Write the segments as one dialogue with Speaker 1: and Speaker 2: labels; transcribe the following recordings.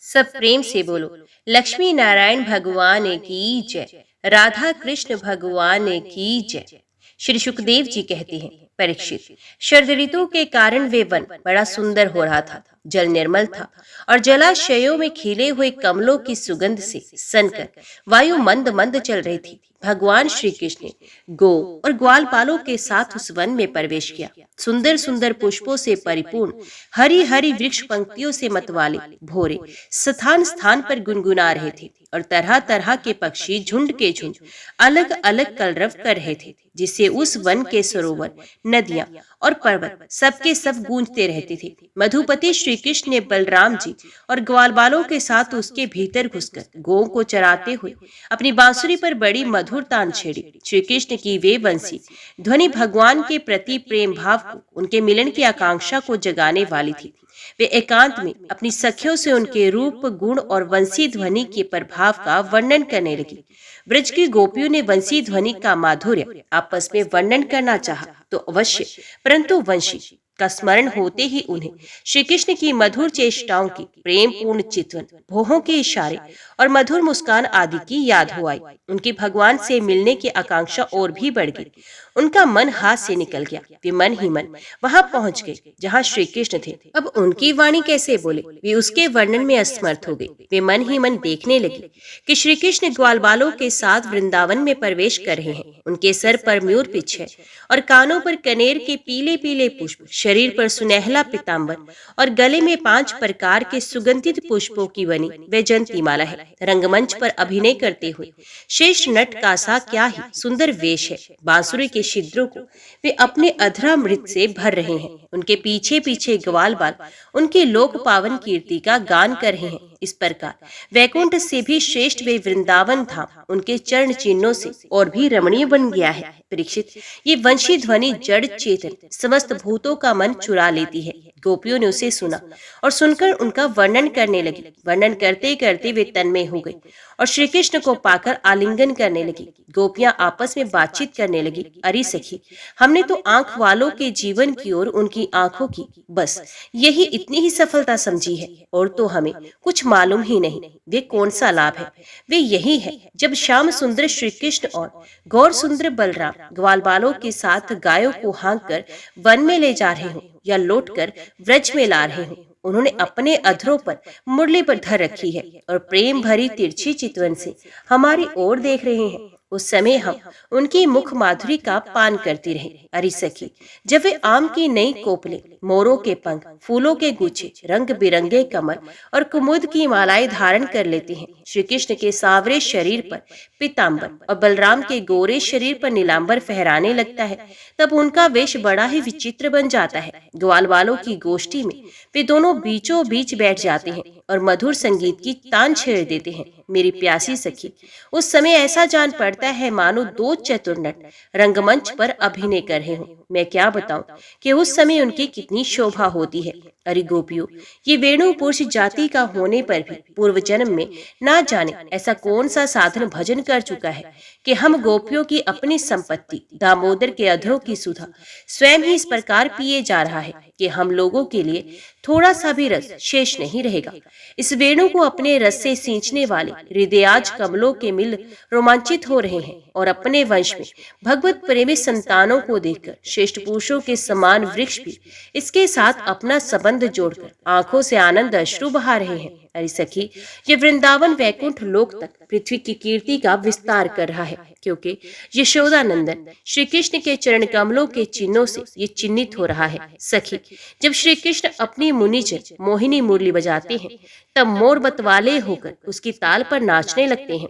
Speaker 1: सब प्रेम से बोलो। लक्ष्मी नारायण भगवान की जय। राधा कृष्ण भगवान की जय। श्री सुखदेव जी कहते हैं, परीक्षित, शरद ऋतु के कारण वे वन बड़ा सुंदर हो रहा था। जल निर्मल था और जलाशयों में खिले हुए कमलों की सुगंध से सनकर वायु मंद मंद चल रही थी। भगवान श्री कृष्ण ने गो और ग्वालपालों के साथ उस वन में प्रवेश किया। सुंदर सुंदर पुष्पों से परिपूर्ण हरी हरी वृक्ष पंक्तियों से मतवाले भोरे स्थान स्थान पर गुनगुना रहे थे और तरह तरह के पक्षी झुंड के झुंड अलग अलग कलरव कर रहे थे, जिससे उस वन के सरोवर, नदियां और पर्वत सबके सब गूंजते रहते थे। मधुपति श्री कृष्ण ने बलराम जी और ग्वालबालों के साथ उसके भीतर घुसकर गौं को चराते हुए अपनी बांसुरी पर बड़ी मधुर तान छेड़ी। श्री कृष्ण की वे बंसी ध्वनि भगवान के प्रति प्रेम भाव को, उनके मिलन की आकांक्षा को जगाने वाली थी। वे एकांत में अपनी सखियों से उनके रूप, गुण और वंशी ध्वनि के प्रभाव का वर्णन करने लगी। ब्रज की गोपियों ने वंशी ध्वनि का माधुर्य आपस में वर्णन करना चाहा तो अवश्य, परंतु वंशी का स्मरण होते ही उन्हें श्री कृष्ण की मधुर चेष्टाओं की, प्रेम पूर्ण चितवन, भौहों के इशारे और मधुर मुस्कान आदि की याद हो आई। उनकी भगवान से मिलने की आकांक्षा और भी बढ़ गई। उनका मन हाथ से निकल गया। वे मन ही मन वहां पहुंच गए जहां श्री कृष्ण थे। अब उनकी वाणी कैसे बोले, वे उसके वर्णन में असमर्थ हो गए। वे मन ही मन देखने लगे कि श्री कृष्ण ग्वालबालों के साथ वृंदावन में प्रवेश कर रहे हैं। उनके सर पर मयूर पिछ है और कानों पर कनेर के पीले पीले पुष्प, शरीर पर सुनहला पीताम्बर और गले में 5 प्रकार के सुगंधित पुष्पों की बनी वैजयंती माला है। रंगमंच पर अभिनय करते हुए श्रेष्ठ नट का सा क्या ही सुंदर वेश है। बांसुरी के छिद्रों को वे अपने अधरामृत से भर रहे हैं। उनके पीछे पीछे ग्वालबाल उनकी लोक पावन कीर्ति का गान कर रहे हैं। इस प्रकार वैकुंठ से भी श्रेष्ठ वे वृंदावन धाम उनके चरण चिन्हों से और भी रमणीय बन गया है। परीक्षित, ये वंशी ध्वनि जड़ चेतन समस्त भूतों का मन चुरा लेती है। गोपियों ने उसे सुना और सुनकर उनका वर्णन करने लगी। वर्णन करते करते वे तन्मय हो गई और श्री कृष्ण को पाकर आलिंगन करने लगी। गोपियां आपस में बातचीत करने लगी। अरे सखी, हमने तो आंख वालों के जीवन की ओर उनकी आंखों की बस यही इतनी ही सफलता समझी है, और तो हमें कुछ मालूम ही नहीं वे कौन सा लाभ है। वे यही है जब श्याम सुंदर श्री कृष्ण और गौर सुंदर बलराम ग्वालबालों के साथ गायों को हाँक कर वन में ले जा रहे हो या लौट कर व्रज में ला रहे हो। उन्होंने अपने अधरों पर मुरली पर धर रखी है और प्रेम भरी तिरछी चितवन से हमारी ओर देख रहे हैं। उस समय हम उनकी मुख माधुरी का पान करती रहे। अरे सखी, जब वे आम की नई कोपले, मोरों के पंख, फूलों के गुच्छे, रंग बिरंगे कमल और कुमुद की मालाएं धारण कर लेते हैं, श्री कृष्ण के सांवरे शरीर पर पीताम्बर और बलराम के गोरे शरीर पर नीलांबर फहराने लगता है, तब उनका वेश बड़ा ही विचित्र बन जाता है। ग्वालबालों की गोष्ठी में वे दोनों बीचों बीच बैठ जाते हैं और मधुर संगीत की तान छेड़ देते हैं। मेरी प्यासी सखी, उस समय ऐसा जान पड़ता है मानो 2 चतुर नट रंगमंच पर अभिनय कर रहे हों। मैं क्या बताऊं कि उस समय उनकी कितनी शोभा होती है। अरे गोपियों, ये वेणु पुरुष जाति का होने पर भी पूर्व जन्म में ना जाने ऐसा कौन सा साधन भजन कर चुका है कि हम गोपियों की अपनी संपत्ति दामोदर के अधरों की सुधा स्वयं ही इस प्रकार पिए जा रहा है कि हम लोगों के लिए थोड़ा सा भी रस शेष नहीं रहेगा। इस वेणु को अपने रस से सींचने वाले हृदयाज कमलों के मिल रोमांचित हो रहे हैं और अपने वंश में भगवत प्रेमी संतानों को देखकर श्रेष्ठ पुरुषों के समान वृक्ष भी इसके साथ अपना संबंध जोड़कर आंखों से आनंद अश्रु बहा रहे हैं। अरे सखी, ये वृंदावन वैकुंठ लोक तक पृथ्वी की कीर्ति का विस्तार कर रहा है, क्योंकि यशोदा नंदन श्री कृष्ण के चरण कमलों के चिन्हों से ये चिन्हित हो रहा है। सखी, जब श्री कृष्ण अपनी मुनिजन मोहिनी मुरली बजाते हैं, तब मोर मतवाले होकर उसकी ताल पर नाचने लगते हैं।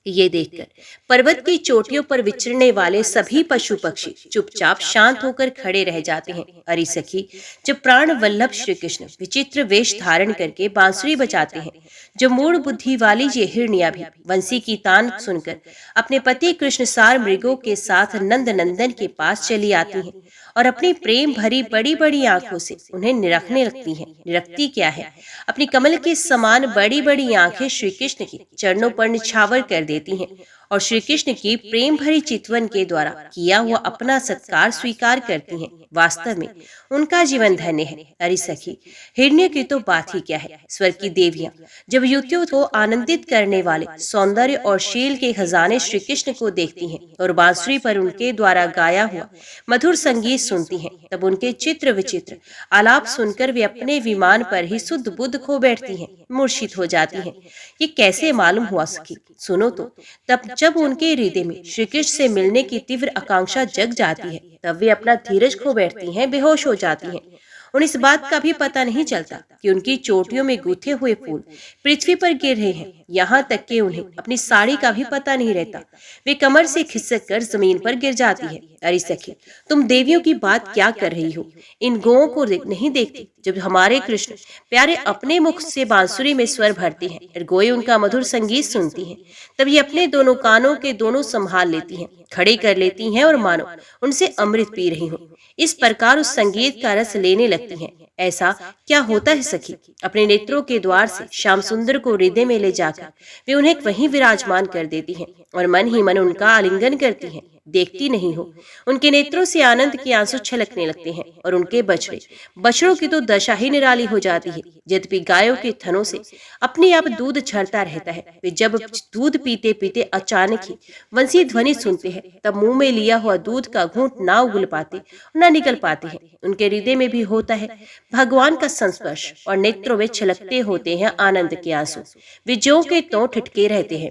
Speaker 1: ये देखकर पर्वत की चोटियों पर विचरने वाले सभी पशु पक्षी चुपचाप शांत होकर खड़े रह जाते हैं। अरे सखी, जब प्राण वल्लभ श्री कृष्ण विचित्र वेश धारण करके बांसुरी बजाते हैं, जो मूढ़ बुद्धि वाली ये हिरनियां भी बंसी की तान सुनकर अपने पति कृष्ण सार मृगों के साथ नंद नंदन के पास चली आती हैं और अपनी प्रेम भरी बड़ी बड़ी आंखों से उन्हें निरखने लगती हैं। निरखती क्या है, अपनी कमल के समान बड़ी बड़ी आंखें श्री कृष्ण के चरणों पर निछावर कर देती हैं और श्री कृष्ण की प्रेम भरी चितवन के द्वारा किया हुआ अपना सत्कार स्वीकार करती हैं। वास्तव में उनका जीवन धन्य है। अरे सखी, हिरण्य की तो बात ही क्या है। स्वर्ग की देवियां जब युवतियों को आनंदित करने वाले सौंदर्य और शील के खजाने श्री कृष्ण को देखती हैं और बांसुरी पर उनके द्वारा गाया हुआ मधुर संगीत सुनती हैं, तब उनके चित्र विचित्र आलाप सुनकर वे अपने विमान पर ही शुद्ध बुद्ध खो बैठती हैं, मूर्छित हो जाती हैं। ये कैसे मालूम हुआ सखी? सुनो तो, तब जब उनके हृदय में श्री कृष्ण से मिलने की तीव्र आकांक्षा जग जाती है, तब वे अपना धीरज खो बैठती हैं, बेहोश हो जाती हैं। उन्हें इस बात का भी पता नहीं चलता कि उनकी चोटियों में गूथे हुए फूल पृथ्वी पर गिर रहे हैं। यहाँ तक कि उन्हें अपनी साड़ी का भी पता नहीं रहता। वे कमर से खिसक कर जमीन पर गिर जाती है। अरे सखी, तुम देवियों की बात क्या कर रही हो? इन गौओं को नहीं देखती? जब हमारे कृष्ण प्यारे अपने मुख से बांसुरी में स्वर भरते हैं और गोए उनका मधुर संगीत सुनती हैं, तब ये अपने दोनों कानों के दोनों संभाल लेती हैं, खड़े कर लेती हैं और मानो उनसे अमृत पी रही हूँ। इस प्रकार उस संगीत का रस लेने लगती हैं। ऐसा क्या होता है सखी? अपने नेत्रों के द्वार से श्याम सुंदर को हृदय में ले जाकर वे उन्हें वहीं विराजमान कर देती हैं और मन ही मन उनका आलिंगन करती हैं। देखती नहीं हो, उनके नेत्रों से आनंद के आंसू छलकने लगते हैं और उनके बछड़ों की तो दशा ही निराली हो जाती है। यद्यपि गायों के थनों से अपने आप दूध झरता रहता है, वे जब दूध पीते पीते अचानक ही वंशी ध्वनि सुनते हैं, तब मुंह में लिया हुआ दूध का घूंट ना उगल पाते न निकल पाते हैं। उनके हृदय में भी होता है भगवान का संस्पर्श और नेत्रों में छलकते होते हैं आनंद के आंसू। वे ज्यों के त्यों ठिठके रहते हैं।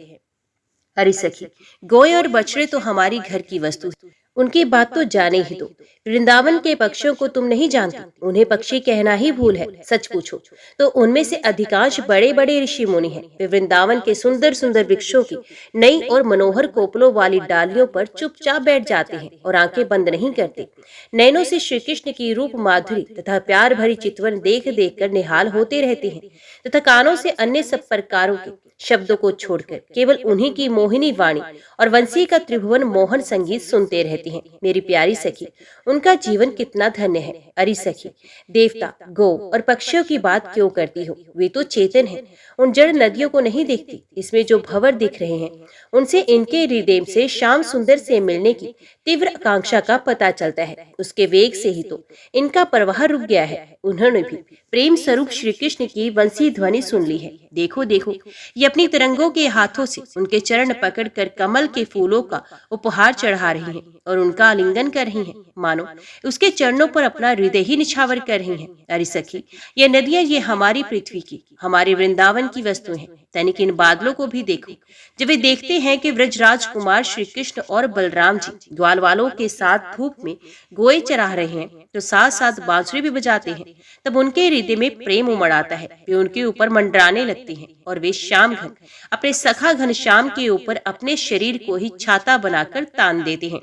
Speaker 1: अरे सखी, गोए और बछड़े तो हमारी घर की वस्तु है, उनकी बात तो जाने ही दो। वृंदावन के पक्षियों को तुम नहीं जानती, उन्हें पक्षी कहना ही भूल है। सच पूछो तो उनमें से अधिकांश बड़े बड़े ऋषि मुनि हैं। वे वृंदावन के सुंदर सुंदर वृक्षों की नई और मनोहर कोपलों वाली डालियों पर चुपचाप बैठ जाते हैं और आंखें बंद नहीं करते। नैनों से श्री कृष्ण की रूप माधुरी तथा प्यार भरी चितवन देख देख कर निहाल होते रहते हैं तथा कानों से अन्य सब प्रकारों के शब्दों को छोड़कर केवल उन्हीं की मोहिनी वाणी और वंशी का त्रिभुवन मोहन संगीत सुनते रहते हैं। मेरी प्यारी सखी, उनका जीवन कितना धन्य है। अरे सखी, देवता, गौ और पक्षियों की बात क्यों करती हो? वे तो चेतन हैं, उन जड़ नदियों को नहीं देखती। इसमें जो भंवर दिख रहे हैं, उनसे इनके हृदय से श्याम सुंदर से मिलने की तीव्र आकांक्षा का पता चलता है। उसके वेग से ही तो इनका प्रवाह रुक गया है। उन्होंने भी प्रेम स्वरूप श्री कृष्ण की वंशी ध्वनि सुन ली है। देखो देखो, ये अपनी तरंगों के हाथों से उनके चरण पकड़कर कमल के फूलों का उपहार चढ़ा रही हैं और उनका आलिंगन कर रही हैं, मानो उसके चरणों पर अपना हृदय ही निछावर कर रही हैं। अरे सखी, ये नदियां ये हमारी पृथ्वी की, हमारे वृंदावन की वस्तु हैं। तनिक इन बादलों को भी देखो। जब वे देखते हैं कि व्रजराज कुमार श्री कृष्ण और बलराम जी ग्वाल वालों के साथ धूप में गोए चरा रहे हैं, तो साथ साथ बांसुरी भी बजाते हैं, तब उनके हृदय में प्रेम उमड़ आता है। वे उनके ऊपर मंडराने लगते हैं और वे श्याम घन अपने सखा घन श्याम के ऊपर अपने शरीर को ही छाता बनाकर तान देते हैं।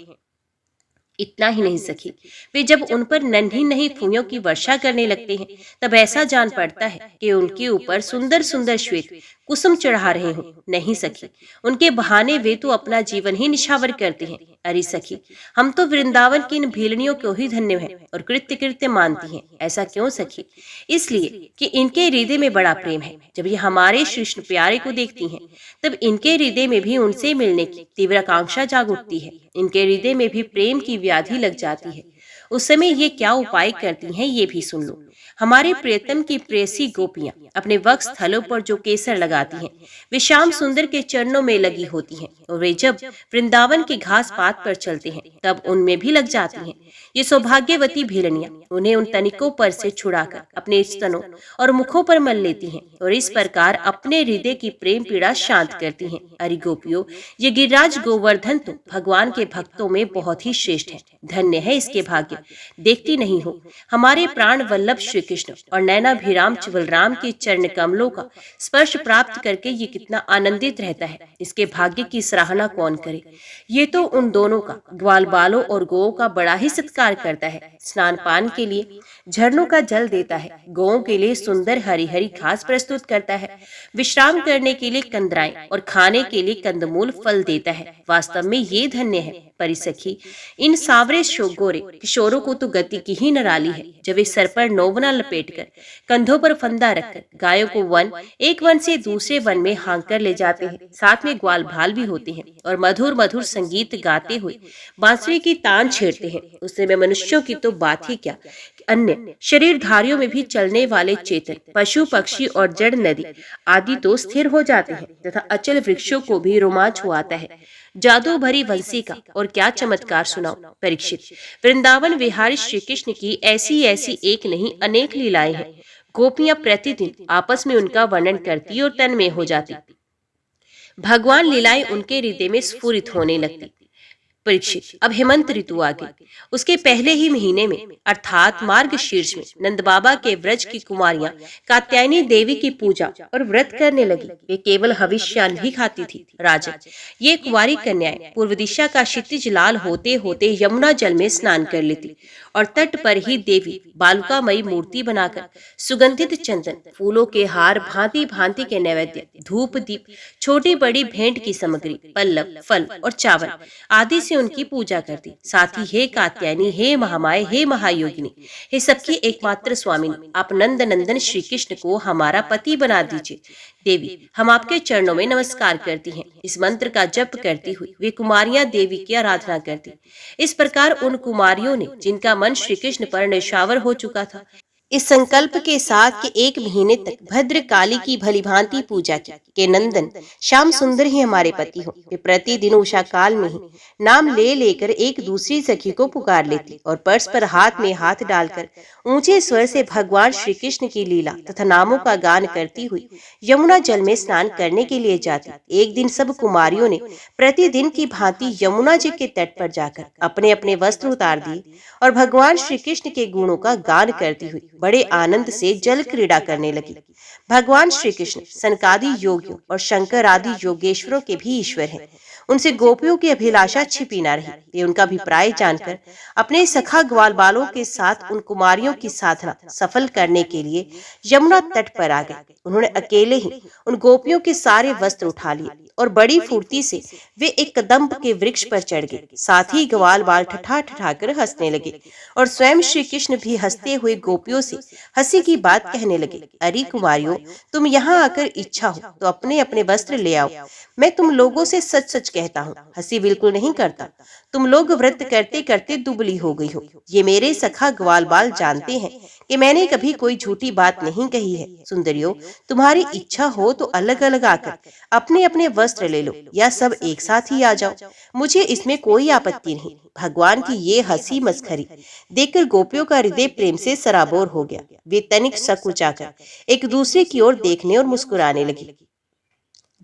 Speaker 1: इतना ही नहीं सखी, वे जब उन पर नन्ही नन्ही फूलों की वर्षा करने लगते हैं, तब ऐसा जान पड़ता है कि उनके ऊपर सुंदर सुंदर श्वेत कुसुम चढ़ा रहे हो। नहीं सखी, उनके बहाने वे तो अपना जीवन ही निछावर करते हैं। अरे सखी, हम तो वृंदावन की इन भीलनियों को ही धन्य हैं और कृत्य कृत्य मानती हैं। ऐसा क्यों सखी? इसलिए कि इनके हृदय में बड़ा प्रेम है। जब ये हमारे कृष्ण प्यारे को देखती हैं, तब इनके हृदय में भी उनसे मिलने की तीव्र आकांक्षा जाग उठती है। इनके हृदय में भी प्रेम की व्याधि लग जाती है। उस समय ये क्या उपाय करती हैं, ये भी सुन लो। हमारे प्रियतम की प्रेयसी गोपियां अपने वक्ष स्थलों पर जो केसर लगाती हैं, वे श्याम सुंदर के चरणों में लगी होती हैं और वे जब वृंदावन के घास पात पर चलते हैं, तब उनमें भी लग जाती हैं। ये सौभाग्यवती भेलनियां उन्हें उन तनिकों पर से छुड़ाकर अपने स्तनों और मुखों पर मल लेती हैं और इस प्रकार अपने हृदय की प्रेम पीड़ा शांत करती हैं। अरे गोपियों, ये गिरिराज गोवर्धन तो भगवान के भक्तों में बहुत ही श्रेष्ठ है। धन्य है इसके भाग्य। देखती नहीं हो, हमारे प्राण वल्लभ श्री कृष्ण और नैनाभिराम बलराम के चरण कमलों का स्पर्श प्राप्त करके ये कितना आनंदित रहता है। इसके भाग्य की सराहना कौन करे? ये तो उन दोनों का, ग्वाल बालों और गौओं का बड़ा ही सत्कार नमस्कार करता है, स्नान पान के लिए झरनों का जल देता है, गौओं के लिए सुंदर हरी हरी घास प्रस्तुत करता है, विश्राम करने के लिए कंदराएं और खाने के लिए कंदमूल फल देता है। वास्तव में ये धन्य है परिसखी, इन सावरे गोरे किशोरों को तो गति की ही निराली है, जब वे सर पर नौवना लपेटकर, कंधों पर फंदा रखकर गायों को एक वन से दूसरे वन में हाँक कर ले जाते हैं। साथ में ग्वाल भाल भी होते हैं और मधुर मधुर संगीत गाते हुए बांसुरी की तान छेड़ते हैं। उस समय मनुष्यों की तो बात ही क्या, अन्य शरीरधारियों में भी चलने वाले चेतन पशु पक्षी और जड़ नदी आदि तो स्थिर हो जाते हैं तथा अचल वृक्षों को भी रोमांच हुआता है। जादू भरी वंशी का और क्या चमत्कार सुनाओ परीक्षित। वृंदावन विहारी श्री कृष्ण की ऐसी ऐसी एक नहीं अनेक लीलाएं हैं। गोपियां प्रतिदिन आपस में उनका वर्णन करती और तन्मय हो जाती। भगवान लीलाएं उनके हृदय में स्फुरित होने लगती। परीक्षित, अब हेमंत ऋतु आ गई। उसके पहले ही महीने में अर्थात मार्गशीर्ष में नंद बाबा के व्रज की कुमारियां कात्यायनी देवी की पूजा और व्रत करने लगी। वे केवल हविष्यान्न भी खाती थी। राजन, ये कुंवारी कन्याएं पूर्व दिशा का क्षितिज लाल होते होते यमुना जल में स्नान कर लेती और तट पर ही देवी बालुकामयी मूर्ति बनाकर सुगंधित चंदन, फूलों के हार, भांति भांति के नैवेद्य, धूप दीप, छोटी बड़ी भेंट की सामग्री, पल्लव, फल और चावल आदि से उनकी पूजा करती। साथ ही हे कात्यायनी, हे महामाए, हे महायोगिनी, हे सबकी एकमात्र स्वामिनी, आप नंद नंदन श्री कृष्ण को हमारा पति बना दीजिए। देवी, हम आपके चरणों में नमस्कार करती हैं। इस मंत्र का जप करती हुई वे कुमारियां देवी की आराधना करती। इस प्रकार उन कुमारियों ने, जिनका मन श्री कृष्ण पर निशावर हो चुका था, इस संकल्प के साथ कि एक महीने तक भद्र काली की भलीभांति पूजा की के नंदन श्याम सुंदर ही हमारे पति हो। वे प्रतिदिन उषा काल में ही नाम ले लेकर एक दूसरी सखी को पुकार लेती और पर्स पर हाथ में हाथ डालकर ऊंचे स्वर से भगवान श्री कृष्ण की लीला तथा नामों का गान करती हुई यमुना जल में स्नान करने के लिए जाती। एक दिन सब कुमारियों ने प्रतिदिन की भांति यमुना जी के तट पर जाकर अपने अपने वस्त्र उतार दिए और भगवान श्री कृष्ण के गुणों का गान करती हुई बड़े आनंद से जल क्रीड़ा करने लगी। भगवान श्री कृष्ण सनकादि योगियों और शंकर आदि योगेश्वरों के भी ईश्वर हैं। उनसे गोपियों की अभिलाषा छिपी न रही। वे उनका अभिप्राय जानकर अपने सखा ग्वाल बालों के साथ उन कुमारियों की साधना सफल करने के लिए यमुना तट पर आ गए। उन्होंने अकेले ही उन गोपियों के सारे वस्त्र उठा लिए और बड़ी फुर्ती से वे एक कदम्ब के वृक्ष पर चढ़ गए। साथ ही ग्वाल बाल ठठा ठठा कर हंसने लगे और स्वयं श्री कृष्ण भी हंसते हुए गोपियों से हंसी की बात कहने लगे। अरे कुमारियों, तुम यहाँ आकर इच्छा हो तो अपने अपने वस्त्र ले आओ। मैं तुम लोगों से सच सच कहता हूँ, हंसी बिल्कुल नहीं करता। तुम लोग व्रत करते करते दुबली हो गई हो। ये मेरे सखा ग्वाल बाल जानते हैं कि मैंने कभी कोई झूठी बात नहीं कही है। सुंदरियों, तुम्हारी इच्छा हो तो अलग अलग आकर अपने अपने वस्त्र ले लो या सब एक साथ ही आ जाओ, मुझे इसमें कोई आपत्ति नहीं। भगवान की ये हंसी मस्खरी देखकर गोपियों का हृदय प्रेम से सराबोर हो गया। वे तनिक सकुचाकर एक दूसरे की ओर देखने और मुस्कुराने लगी।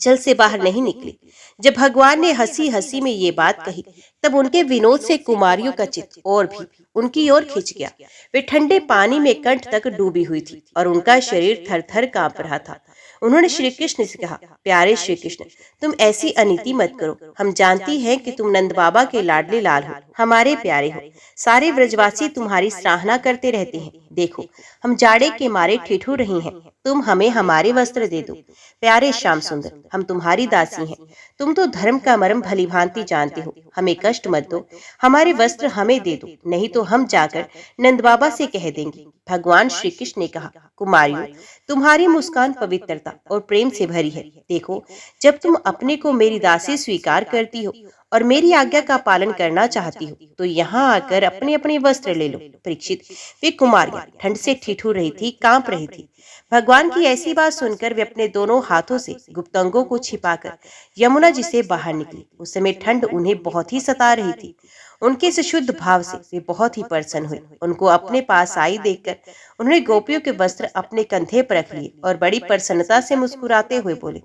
Speaker 1: जल से बाहर नहीं निकली। जब भगवान ने हंसी हंसी में ये बात कही, तब उनके विनोद से कुमारियों का चित्त और भी उनकी ओर खिंच गया। वे ठंडे पानी में कंठ तक डूबी हुई थी और उनका शरीर थर थर कांप रहा था। उन्होंने श्री कृष्ण से कहा, प्यारे श्री कृष्ण, तुम ऐसी अनीति मत करो। हम जानती हैं कि तुम नंद बाबा के लाडले लाल हो, हमारे प्यारे हो। सारे व्रजवासी तुम्हारी सराहना करते रहते हैं। देखो, हम जाड़े के मारे ठिठुर रही हैं। तुम हमें हमारे वस्त्र दे दो। प्यारे श्याम सुंदर, हम तुम्हारी दासी हैं। तुम तो धर्म का मर्म भली भांति जानते हो। हमें कष्ट मत दो, हमारे वस्त्र हमें दे दो, नहीं तो हम जाकर नंद बाबा से कह देंगे। भगवान श्री कृष्ण ने कहा, कुमारियों, तुम्हारी मुस्कान पवित्रता और प्रेम से भरी है। देखो, जब तुम अपने को मेरी दासी स्वीकार करती हो और मेरी आज्ञा का पालन करना चाहती हो, तो यहाँ आकर अपने अपने वस्त्र ले लो। परीक्षित, वे कुमारियां ठंड से ठिठुर रही थी, कांप रही थी। भगवान की ऐसी बात सुनकर वे अपने दोनों हाथों से गुप्तांगों को छिपाकर यमुना जी से बाहर निकली। उस समय ठंड उन्हें बहुत ही सता रही थी। उनके इस शुद्ध भाव से वे बहुत ही प्रसन्न हुए। उनको अपने पास आई देखकर उन्होंने गोपियों के वस्त्र अपने कंधे पर रख लिए और बड़ी प्रसन्नता से मुस्कुराते हुए बोले,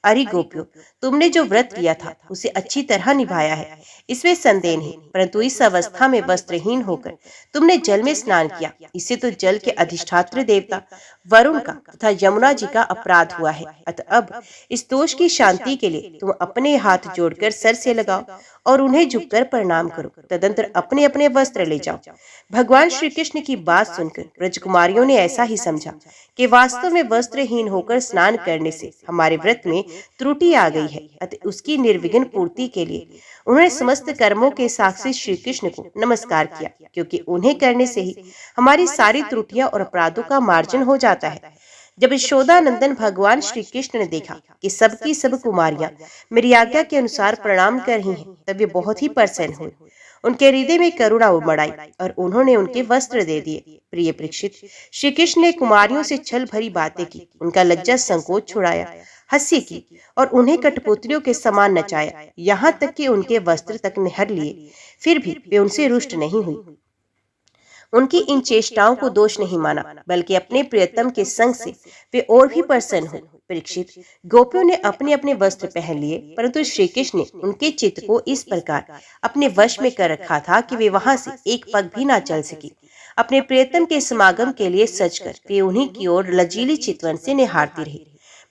Speaker 1: अरे गोपियों, तुमने जो व्रत लिया था उसे अच्छी तरह निभाया है, इसमें संदेह नहीं। परंतु इस अवस्था में वस्त्रहीन होकर तुमने जल में स्नान किया, इससे तो जल के अधिष्ठात्र देवता वरुण का तथा यमुना जी का अपराध हुआ है। अतः अब इस दोष की शांति के लिए तुम अपने हाथ जोड़कर सर से लगाओ और उन्हें झुककर प्रणाम करो। तदंतर अपने अपने वस्त्र ले जाओ। भगवान श्री कृष्ण की बात सुनकर ब्रजकुमारियों ने ऐसा ही समझा कि वास्तव में वस्त्रहीन होकर स्नान करने से हमारे व्रत में त्रुटि आ गई है। अतः उसकी निर्विघ्न पूर्ति के लिए उन्होंने समस्त कर्मों के साक्षी श्री कृष्ण को नमस्कार किया, क्योंकि उन्हें करने से ही हमारी सारी त्रुटियां और अपराधों का मार्जन हो जाता है। जब यशोदानंदन भगवान श्री कृष्ण ने देखा कि सबकी सब कुमारियां मेरी आज्ञा के अनुसार प्रणाम कर रही हैं, तब वे बहुत ही प्रसन्न हुए। उनके हृदय में करुणा उमड़ आई और उन्होंने उनके वस्त्र दे दिए। प्रिय परीक्षित, श्री कृष्ण ने कुमारियों से छल भरी बातें की, उनका लज्जा संकोच छुड़ाया, हंसी की और उन्हें कठपुतलियों के समान नचाया, यहाँ तक कि उनके वस्त्र तक निहर लिए। फिर भी वे उनसे रुष्ट नहीं हुई। उनकी इन चेष्टाओं को दोष नहीं माना, बल्कि अपने प्रियतम के संग से वे और भी प्रसन्न हुए। परीक्षित, गोपियों ने अपने अपने वस्त्र पहन लिए, परंतु श्री कृष्ण ने उनके चित्त को इस प्रकार अपने वश में कर रखा था कि वे वहां से एक पग भी ना चल सकी। अपने प्रियतम के समागम के लिए सजकर वे उन्हीं की ओर लजीली चितवन से निहारती रही।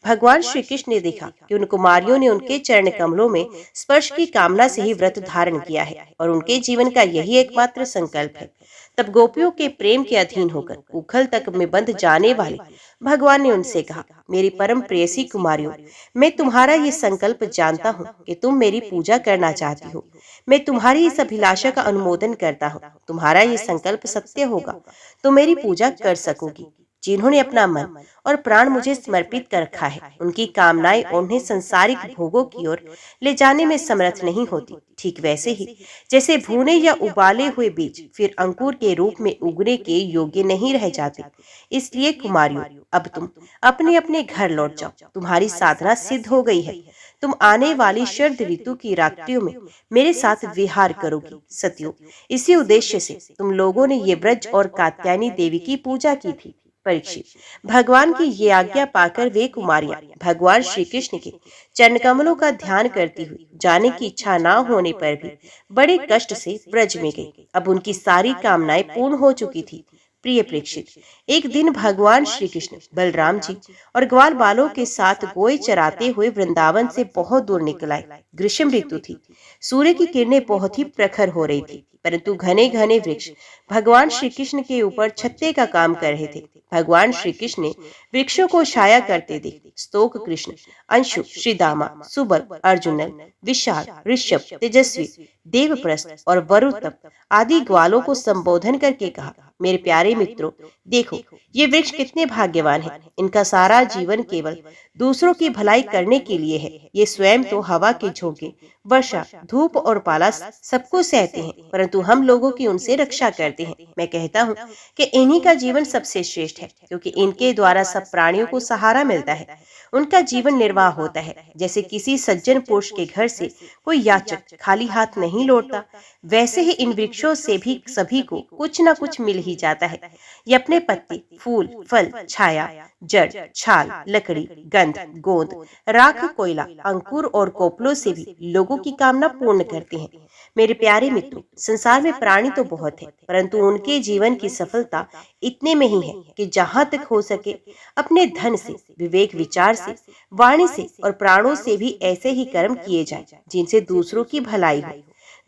Speaker 1: भगवान श्री कृष्ण ने देखा कि उन कुमारियों ने उनके चरण कमलों में स्पर्श की कामना से ही व्रत धारण किया है और उनके जीवन का यही एकमात्र संकल्प है। तब गोपियों के प्रेम के अधीन होकर उखल तक में बंध जाने वाले भगवान ने उनसे कहा, मेरी परम प्रेयसी कुमारियों, मैं तुम्हारा ये संकल्प जानता हूँ कि तुम मेरी पूजा करना चाहती हो। मैं तुम्हारी इस अभिलाषा का अनुमोदन करता हूँ। तुम्हारा ये संकल्प सत्य होगा तो मेरी पूजा कर सकोगी। जिन्होंने अपना मन और प्राण मुझे समर्पित कर रखा है, उनकी कामनाएं उन्हें संसारिक भोगों की ओर ले जाने में समर्थ नहीं होती। ठीक वैसे ही जैसे भुने या उबाले हुए बीज फिर अंकुर के रूप में उगने के योग्य नहीं रह जाते। इसलिए कुमारियों, अब तुम अपने अपने घर लौट जाओ। तुम्हारी साधना सिद्ध हो गई है। तुम आने वाली शरद ऋतु की रात्रियों में मेरे साथ विहार करोगी। सतियों, इसी उद्देश्य से तुम लोगों ने ये ब्रज और कात्यायनी देवी की पूजा की थी। परीक्षित, भगवान की ये आज्ञा पाकर वे कुमारियां भगवान श्री कृष्ण के चरण कमलों का ध्यान करती हुई जाने की इच्छा न होने पर भी बड़े कष्ट से ब्रज में गई। अब उनकी सारी कामनाएं पूर्ण हो चुकी थी। प्रिय प्रेक्षित, एक दिन भगवान श्री कृष्ण बलराम जी और ग्वाल बालों के साथ गोए चराते हुए वृंदावन से बहुत दूर निकल आए। ग्रीष्म ऋतु थी। सूर्य की किरणें बहुत ही प्रखर हो रही थी, परंतु घने घने वृक्ष भगवान श्री कृष्ण के ऊपर छत्ते का काम कर रहे थे। भगवान श्री कृष्ण ने वृक्षों को छाया करते देख स्तोक कृष्ण, अंशु, श्रीदामा, सुबल, अर्जुनन, विशाल, ऋषभ, तेजस्वी, देवप्रस्थ और वरुतप आदि ग्वालों को संबोधन करके कहा, मेरे प्यारे मित्रों, देखो ये वृक्ष कितने भाग्यवान हैं। इनका सारा जीवन केवल दूसरों की भलाई करने के लिए है। ये स्वयं तो हवा के झोंके, वर्षा, धूप और पाला सबको सहते हैं, परंतु हम लोगों की उनसे रक्षा करते हैं। मैं कहता हूँ कि इन्हीं का जीवन सबसे श्रेष्ठ है, क्योंकि इनके द्वारा सब प्राणियों को सहारा मिलता है। उनका जीवन निर्वाह होता है। जैसे किसी सज्जन पुरुष के घर से कोई याचक खाली हाथ नहीं लौटता, वैसे ही इन वृक्षों से भी सभी को कुछ न कुछ मिल ही जाता है। ये अपने पत्ते, फूल, फल, छाया, जड़, छाल, लकड़ी, गंध, गोंद, राख, कोयला, अंकुर और कोपलों से भी लोगों की कामना पूर्ण करते हैं। मेरे प्यारे मित्रों, संसार में प्राणी तो बहुत है, परंतु उनके जीवन की सफलता इतने में ही है कि जहाँ तक हो सके अपने धन से, विवेक विचार से, वाणी से और प्राणों से भी ऐसे ही कर्म किए जाएं जिनसे दूसरों की भलाई हो।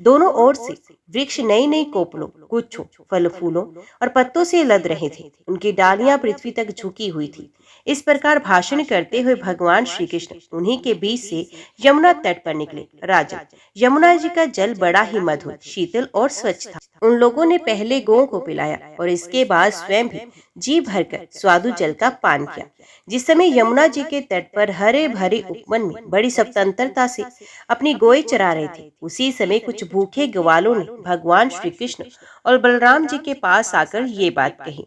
Speaker 1: दोनों ओर से वृक्ष नई नई कोपलों, गुच्छों, फल फूलों और पत्तों से लद रहे थे। उनकी डालियां पृथ्वी तक झुकी हुई थी। इस प्रकार भाषण करते हुए भगवान श्री कृष्ण उन्हीं के बीच से यमुना तट पर निकले। राजन, यमुना जी का जल बड़ा ही मधुर, शीतल और स्वच्छ था। उन लोगों ने पहले गौं को पिलाया और इसके बाद स्वयं भी जी भरकर स्वादु जल का पान किया। जिस समय यमुना जी के तट पर हरे भरे उपवन में बड़ी स्वतंत्रता से अपनी गोए चरा रहे थे, उसी समय कुछ भूखे ग्वालों ने भगवान श्री कृष्ण और बलराम जी के पास आकर ये बात कही,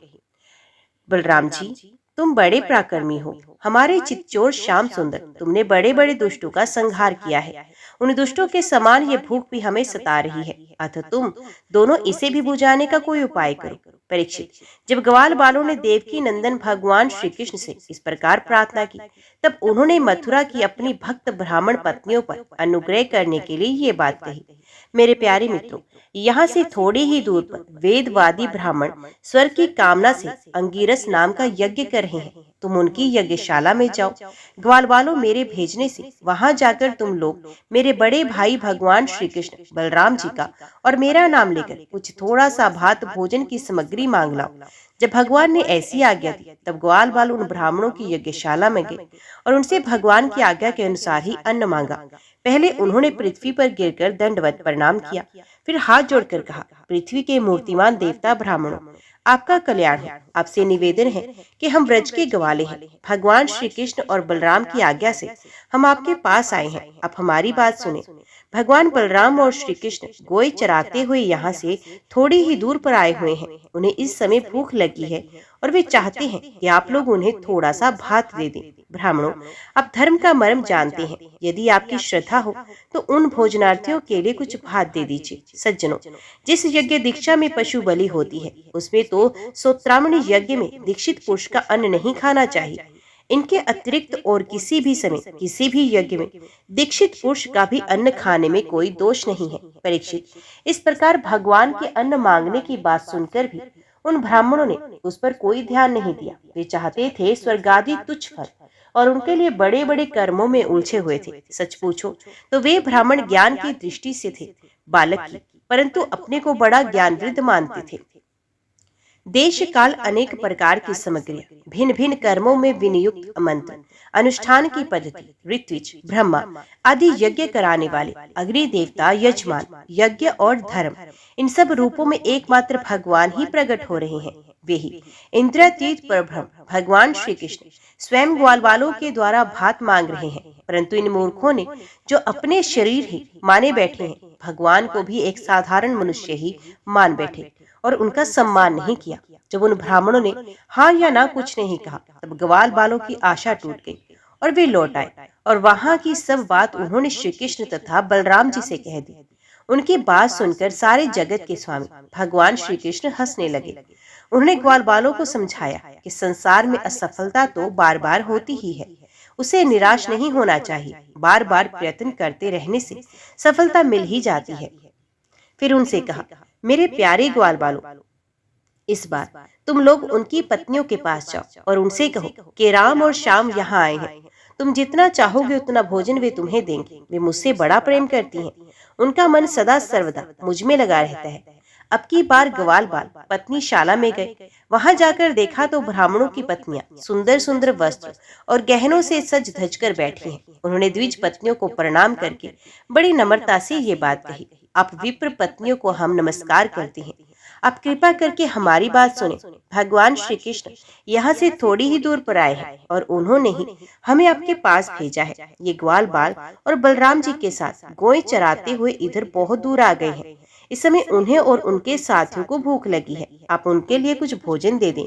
Speaker 1: बलराम जी, तुम बड़े पराक्रमी हो। हमारे चितचोर श्याम सुंदर, तुमने बड़े बड़े दुष्टों का संहार किया है। उन दुष्टों के समान ये भूख भी हमें सता रही है। अतः तुम दोनों इसे भी बुझाने का कोई उपाय करो। परीक्षित, जब ग्वाल बालों ने देवकी नंदन भगवान श्री कृष्ण से इस प्रकार प्रार्थना की, तब उन्होंने मथुरा की अपनी भक्त ब्राह्मण पत्नियों पर अनुग्रह करने के लिए ये बात कही। मेरे प्यारे मित्रों, यहाँ से थोड़ी ही दूर पर वेदवादी ब्राह्मण स्वर्ग की कामना से अंगिरस नाम का यज्ञ कर रहे हैं। तुम उनकी यज्ञशाला में जाओ। ग्वाल बालों, मेरे भेजने से वहां जाकर तुम लोग मेरे बड़े भाई भगवान श्री कृष्ण बलराम जी का और मेरा नाम लेकर कुछ थोड़ा सा भात भोजन की सामग्री मांग लाओ। जब भगवान ने ऐसी आज्ञा दी, तब ग्वाल बाल उन ब्राह्मणों की यज्ञशाला में गए और उनसे भगवान की आज्ञा के अनुसार ही अन्न मांगा। पहले उन्होंने पृथ्वी पर गिरकर दंडवत प्रणाम किया, फिर हाथ जोड़कर कहा, पृथ्वी के मूर्तिमान देवता ब्राह्मणों, आपका कल्याण हो। आपसे निवेदन है कि हम ब्रज के ग्वाले हैं। भगवान श्री कृष्ण और बलराम की आज्ञा से हम आपके पास आए हैं। आप हमारी बात सुने। भगवान बलराम और श्री कृष्ण गोई चराते हुए यहाँ से थोड़ी ही दूर पर आए हुए हैं। उन्हें इस समय भूख लगी है और वे चाहते हैं कि आप लोग उन्हें थोड़ा सा भात दे दें। ब्राह्मणों, आप धर्म का मर्म जानते हैं। यदि आपकी श्रद्धा हो तो उन भोजनार्थियों के लिए कुछ भात दे दीजिए। सज्जनों, जिस यज्ञ दीक्षा में पशु बलि होती है, उसमें तो सोत्रामणि यज्ञ में दीक्षित पुरुष का अन्न नहीं खाना चाहिए। इनके अतिरिक्त और किसी भी समय किसी भी यज्ञ में दीक्षित पुरुष का भी अन्न खाने में कोई दोष नहीं है। परीक्षित, इस प्रकार भगवान के अन्न मांगने की बात सुनकर भी उन ब्राह्मणों ने उस पर कोई ध्यान नहीं दिया। वे चाहते थे स्वर्गादि तुच्छ फल और उनके लिए बड़े बड़े कर्मों में उलझे हुए थे। सच पूछो तो वे ब्राह्मण ज्ञान की दृष्टि से थे बालक की, परंतु अपने को बड़ा ज्ञानवृद्ध मानते थे। देश काल अनेक प्रकार की सामग्रियां, भिन्न भिन्न कर्मों में विनियुक्त मंत्र, अनुष्ठान की पद्धति, ऋत्विज, ब्रह्मा आदि यज्ञ कराने वाले, अग्नि देवता, यजमान, यज्ञ और धर्म, इन सब रूपों में एकमात्र भगवान ही प्रकट हो रहे हैं। वे ही इंद्रातीत परब्रह्म भगवान श्री कृष्ण स्वयं ग्वाल बालों के द्वारा भात मांग रहे हैं। परंतु इन मूर्खों ने, जो अपने शरीर ही माने बैठे हैं, भगवान को भी एक साधारण मनुष्य ही मान बैठे और उनका सम्मान नहीं किया। जब उन ब्राह्मणों ने हाँ या ना कुछ नहीं कहा, तब ग्वाल बालों की आशा टूट गई और वे लौट आए और वहां की सब बात उन्होंने श्री कृष्ण तथा बलराम जी से कह दी। उनकी बात सुनकर सारे जगत के स्वामी भगवान श्री कृष्ण हंसने लगे। उन्होंने ग्वाल बालों को समझाया कि संसार में असफलता तो बार बार होती ही है, उसे निराश नहीं होना चाहिए। बार बार प्रयत्न करते रहने से सफलता मिल ही जाती है। फिर उनसे कहा, मेरे प्यारे ग्वाल बालों, इस बार तुम लोग उनकी पत्नियों के पास जाओ और उनसे कहो कि राम और श्याम यहाँ आए हैं। तुम जितना चाहोगे उतना भोजन वे तुम्हें देंगे। वे मुझसे बड़ा प्रेम करती हैं। उनका मन सदा सर्वदा मुझ में लगा रहता है। अब की बार ग्वाल बाल पत्नी शाला में गए। वहां जाकर देखा तो ब्राह्मणों की पत्नियां सुंदर सुंदर वस्त्र और गहनों से सज धज कर बैठी हैं। उन्होंने द्विज पत्नियों को प्रणाम करके बड़ी नम्रता से ये बात कही, आप विप्र पत्नियों को हम नमस्कार करते हैं। आप कृपा करके हमारी बात सुने। भगवान श्री कृष्ण यहाँ से थोड़ी ही दूर पर आए हैं और उन्होंने ही हमें आपके पास भेजा है। ये ग्वाल बाल और बलराम जी के साथ गोए चराते हुए इधर बहुत दूर आ गए हैं। इस समय उन्हें और उनके साथियों को भूख लगी है। आप उनके लिए कुछ भोजन दे दें।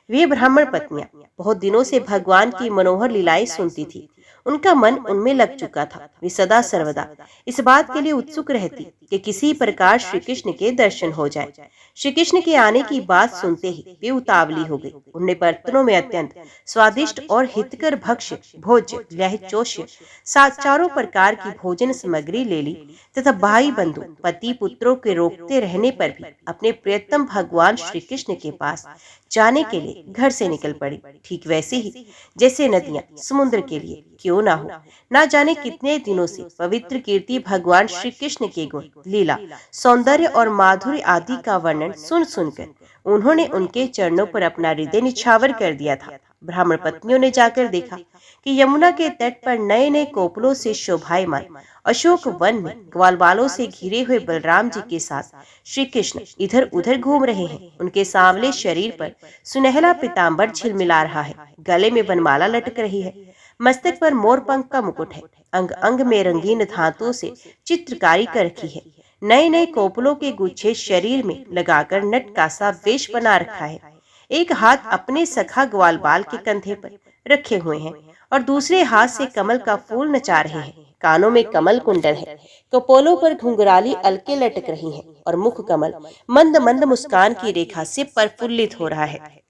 Speaker 1: वे ब्राह्मण पत्नियां बहुत दिनों से भगवान की मनोहर लीलाएं सुनती थी। उनका मन उनमें लग चुका था। वे सदा सर्वदा इस बात के लिए उत्सुक रहती कि किसी प्रकार श्री कृष्ण के दर्शन हो जाए। श्री कृष्ण के आने की बात सुनते ही वे उतावली हो गई। उन्होंने बर्तनों में अत्यंत स्वादिष्ट और हितकर भक्ष्य, भोज्य, लहचोष्य चारों प्रकार की भोजन सामग्री ले ली तथा भाई बंधु पति पुत्रों के रोकते रहने पर भी अपने प्रियतम भगवान श्री कृष्ण के पास जाने के लिए घर से निकल पड़ी। ठीक वैसे ही जैसे नदियां समुद्र के लिए क्यों ना हो। ना जाने कितने दिनों से पवित्र कीर्ति भगवान श्री कृष्ण के गुण, लीला, सौंदर्य और माधुर्य आदि का वर्णन सुन सुनकर उन्होंने उनके चरणों पर अपना हृदय निछावर कर दिया था। ब्राह्मण पत्नियों ने जाकर देखा कि यमुना के तट पर नए नए कोपलों से शोभायमान अशोक वन में ग्वाल बालों से घिरे हुए बलराम जी के साथ श्री कृष्ण इधर उधर घूम रहे हैं। उनके सांवले शरीर पर सुनहला पीताम्बर झिलमिला रहा है। गले में वनमाला लटक रही है। मस्तक पर मोर पंख का मुकुट है। अंग अंग में रंगीन धातुओं से चित्रकारी कर रखी है। नए नए कोपलों के गुच्छे शरीर में लगाकर नट का सा वेश बना रखा है। एक हाथ अपने सखा ग्वाल बाल के कंधे पर रखे हुए हैं और दूसरे हाथ से कमल का फूल नचा रहे हैं। कानों में कमल कुंडल है। कपोलों पर घुंघराली अलके लटक रही हैं। और मुख कमल मंद मंद मुस्कान की रेखा से प्रफुल्लित हो रहा है।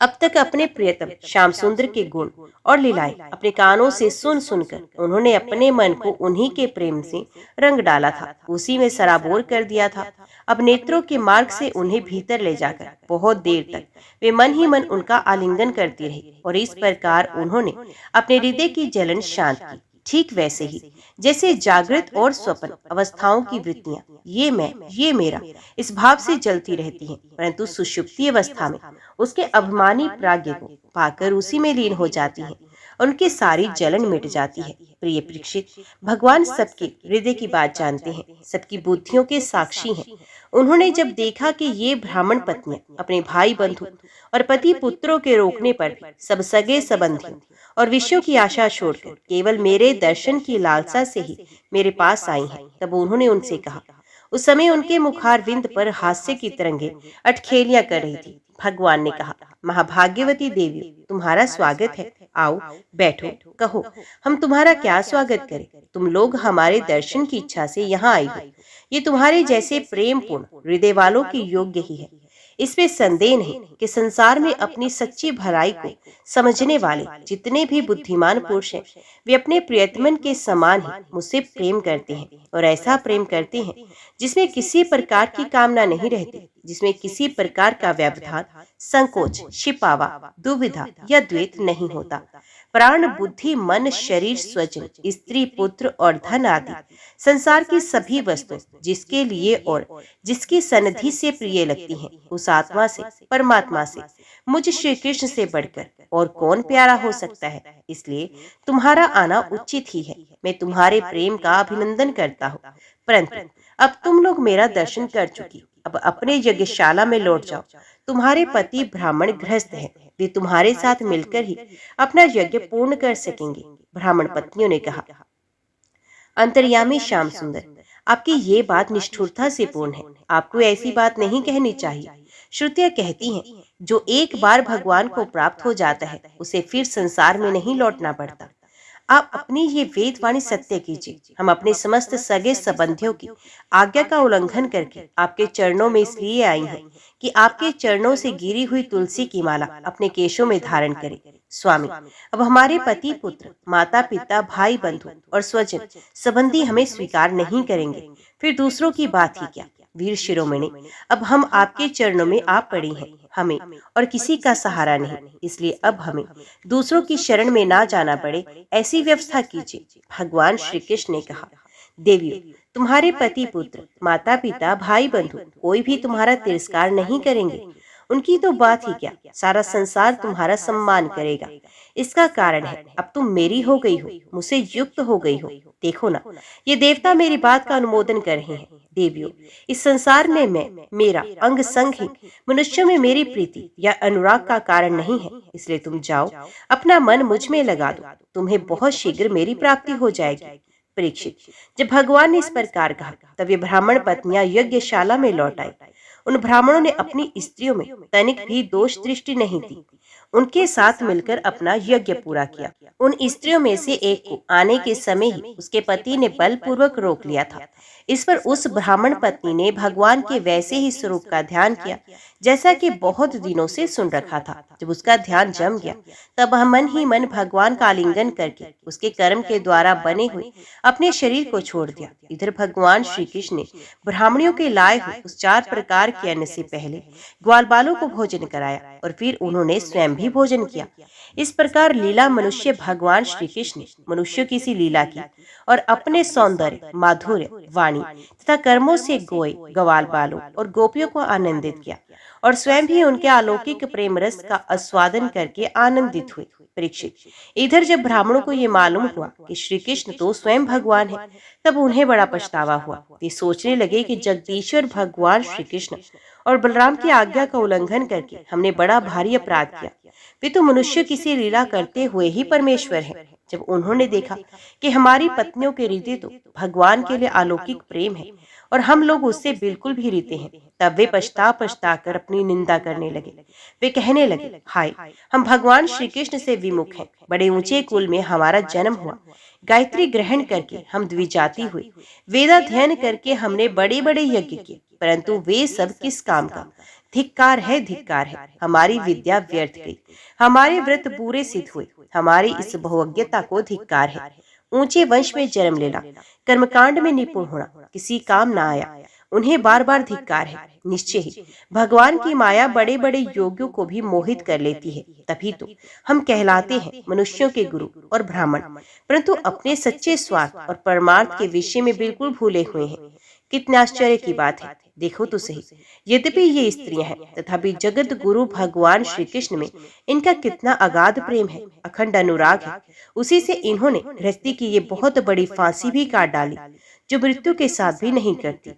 Speaker 1: अब तक अपने प्रियतम श्याम सुंदर के गुण और लीलाएं अपने कानों से सुन सुनकर उन्होंने अपने मन को उन्हीं के प्रेम से रंग डाला था, उसी में सराबोर कर दिया था। अब नेत्रों के मार्ग से उन्हें भीतर ले जाकर बहुत देर तक वे मन ही मन उनका आलिंगन करती रही और इस प्रकार उन्होंने अपने हृदय की जलन शांत की। ठीक वैसे ही जैसे जागृत और स्वप्न अवस्थाओं की वृत्तियां ये मैं ये मेरा इस भाव से जलती रहती हैं, परंतु सुषुप्ति अवस्था में उसके अभिमानी प्राज्ञ को पाकर उसी में लीन हो जाती हैं, उनकी सारी जलन मिट जाती है। प्रिय परीक्षित, भगवान सबके हृदय की बात जानते हैं, सबकी बुद्धियों के साक्षी हैं। उन्होंने जब देखा कि ये ब्राह्मण पत्नियां अपने भाई बंधु और पति पुत्रों के रोकने पर भी सब सगे संबंधियों और विषयों की आशा छोड़कर केवल मेरे दर्शन की लालसा से ही मेरे पास आई हैं, तब उन्होंने उनसे कहा। उस समय उनके मुखारविंद पर हास्य की तरंगें अटखेलियां कर रही थी। भगवान ने कहा, महाभाग्यवती देवी, तुम्हारा स्वागत है, आओ बैठो, कहो हम तुम्हारा क्या स्वागत करें। तुम लोग हमारे दर्शन की इच्छा से यहाँ आई हो। ये तुम्हारे जैसे प्रेम पूर्ण हृदय वालों के योग्य ही है। इसमें संदेह नहीं कि संसार में अपनी सच्ची भलाई को समझने वाले जितने भी बुद्धिमान पुरुष हैं, वे अपने प्रियतमन के समान ही मुझसे प्रेम करते हैं और ऐसा प्रेम करते हैं जिसमें किसी प्रकार की कामना नहीं रहती, जिसमें किसी प्रकार का व्यवधान, संकोच, छिपावा, दुविधा या द्वेष नहीं होता। प्राण, बुद्धि, मन, शरीर, स्वजन, स्त्री, पुत्र और धन आदि संसार की सभी वस्तु जिसके लिए और जिसकी सन्निधि से प्रिय लगती हैं, उस आत्मा से, परमात्मा से, मुझ श्री कृष्ण से बढ़कर और कौन प्यारा हो सकता है। इसलिए तुम्हारा आना उचित ही है। मैं तुम्हारे प्रेम का अभिनंदन करता हूँ, परंतु अब तुम लोग मेरा दर्शन कर चुकी, अब अपने यज्ञशाला में लौट जाओ। तुम्हारे पति ब्राह्मण गृहस्थ हैं, वे तुम्हारे साथ मिलकर ही अपना यज्ञ पूर्ण कर सकेंगे। ब्राह्मण पत्नियों ने कहा। अंतर्यामी श्याम सुंदर, आपकी ये बात निष्ठुरता से पूर्ण है। आपको ऐसी बात नहीं कहनी चाहिए। श्रुतियां कहती हैं, जो एक बार भगवान को प्राप्त हो जाता है उसे फिर संसार में नहीं लौटना पड़ता। आप अपनी ये वेदवाणी सत्य कीजिए। हम अपने समस्त सगे संबंधियों की आज्ञा का उल्लंघन करके आपके चरणों में इसलिए आई हैं कि आपके चरणों से गिरी हुई तुलसी की माला अपने केशों में धारण करें। स्वामी, अब हमारे पति पुत्र, माता पिता, भाई बंधु और स्वजन संबंधी हमें स्वीकार नहीं करेंगे, फिर दूसरों की बात ही क्या। वीर शिरोमणि, अब हम आपके चरणों में आ पड़ी हैं, हमें और किसी का सहारा नहीं, इसलिए अब हमें दूसरों की शरण में ना जाना पड़े, ऐसी व्यवस्था कीजिए। भगवान श्री कृष्ण ने कहा, देवियों, तुम्हारे पति पुत्र, माता पिता, भाई बंधु कोई भी तुम्हारा तिरस्कार नहीं करेंगे। उनकी तो बात ही क्या, सारा संसार तुम्हारा सम्मान करेगा। इसका कारण है अब तुम मेरी हो गई हो, मुझसे युक्त हो गई हो। देखो ना, ये देवता मेरी बात का अनुमोदन कर रहे हैं। देवियों, इस संसार में मैं, मेरा अंग संग ही मनुष्यों में मेरी प्रीति या अनुराग का कारण नहीं है। इसलिए तुम जाओ, अपना मन मुझ में लगा दो, तुम्हें बहुत शीघ्र मेरी प्राप्ति हो जाएगी। परीक्षित, जब भगवान ने इस प्रकार कहा, तब ये ब्राह्मण पत्नियां यज्ञशाला में लौट आई। उन ब्राह्मणों ने अपनी स्त्रियों में तनिक भी दोष दृष्टि नहीं थी, उनके साथ मिलकर अपना यज्ञ पूरा किया। उन स्त्रियों में से एक को आने के समय ही उसके पति ने बलपूर्वक रोक लिया था। इस पर उस ब्राह्मण पत्नी ने भगवान के वैसे ही स्वरूप का ध्यान किया जैसा कि बहुत दिनों से सुन रखा था। जब उसका ध्यान जम गया, तब मन ही मन भगवान का आलिंगन करके उसके कर्म के द्वारा बने हुए अपने शरीर को छोड़ दिया। इधर भगवान श्री कृष्ण ने ब्राह्मणियों के लाए हुए उस 4 प्रकार के अन्न से पहले ग्वाल बालों को भोजन कराया और फिर उन्होंने स्वयं भी भोजन किया। इस प्रकार लीला मनुष्य भगवान श्री कृष्ण ने मनुष्यों की सी लीला की और अपने सौंदर्य, माधुर्य, वाणी तथा कर्मों से गोए, ग्वाल बालों और गोपियों को आनंदित किया और स्वयं भी उनके अलौकिक प्रेम रस का आस्वादन करके आनंदित हुए। परीक्षित, इधर जब ब्राह्मणों को ये मालूम हुआ कि श्री कृष्ण तो स्वयं भगवान है, तब उन्हें बड़ा पछतावा हुआ। वे सोचने लगे कि जगदीश्वर भगवान श्री कृष्ण और बलराम की आज्ञा का उल्लंघन करके हमने बड़ा भारी अपराध किया। वे तो मनुष्य किसी लीला करते हुए ही परमेश्वर हैं। जब उन्होंने देखा कि हमारी पत्नियों के हृदय तो भगवान के लिए अलौकिक प्रेम है और हम लोग उससे बिल्कुल भी रीते हैं, तब वे पछता पछता कर अपनी निंदा करने लगे। वे कहने लगे, हाय, हम भगवान श्री कृष्ण से विमुख हैं। बड़े ऊंचे कुल में हमारा जन्म हुआ, गायत्री ग्रहण करके हम द्विजाति हुए, वेदाध्ययन करके हमने बड़े बड़े यज्ञ किए, परंतु वे सब किस काम का? धिक्कार है, धिक्कार है। हमारी विद्या व्यर्थ गई, हमारे व्रत पूरे सिद्ध हुए, हमारी इस बहुज्ञता को धिक्कार है। ऊंचे वंश में जन्म लेना, कर्मकांड में निपुण होना किसी काम ना आया, उन्हें बार बार धिक्कार है। निश्चय ही भगवान की माया बड़े बड़े योगियों को भी मोहित कर लेती है। तभी तो हम कहलाते हैं मनुष्यों के गुरु और ब्राह्मण, परंतु अपने सच्चे स्वार्थ और परमार्थ के विषय में बिल्कुल भूले हुए हैं। कितने आश्चर्य की बात है, देखो तो सही। यद्यपि ये स्त्रियां हैं, तथापि जगत गुरु भगवान श्री कृष्ण में इनका कितना अगाध प्रेम है, अखंड अनुराग है। उसी से इन्होंने गृहस्थी की ये बहुत बड़ी फांसी भी काट डाली, जो मृत्यु के साथ भी नहीं करती।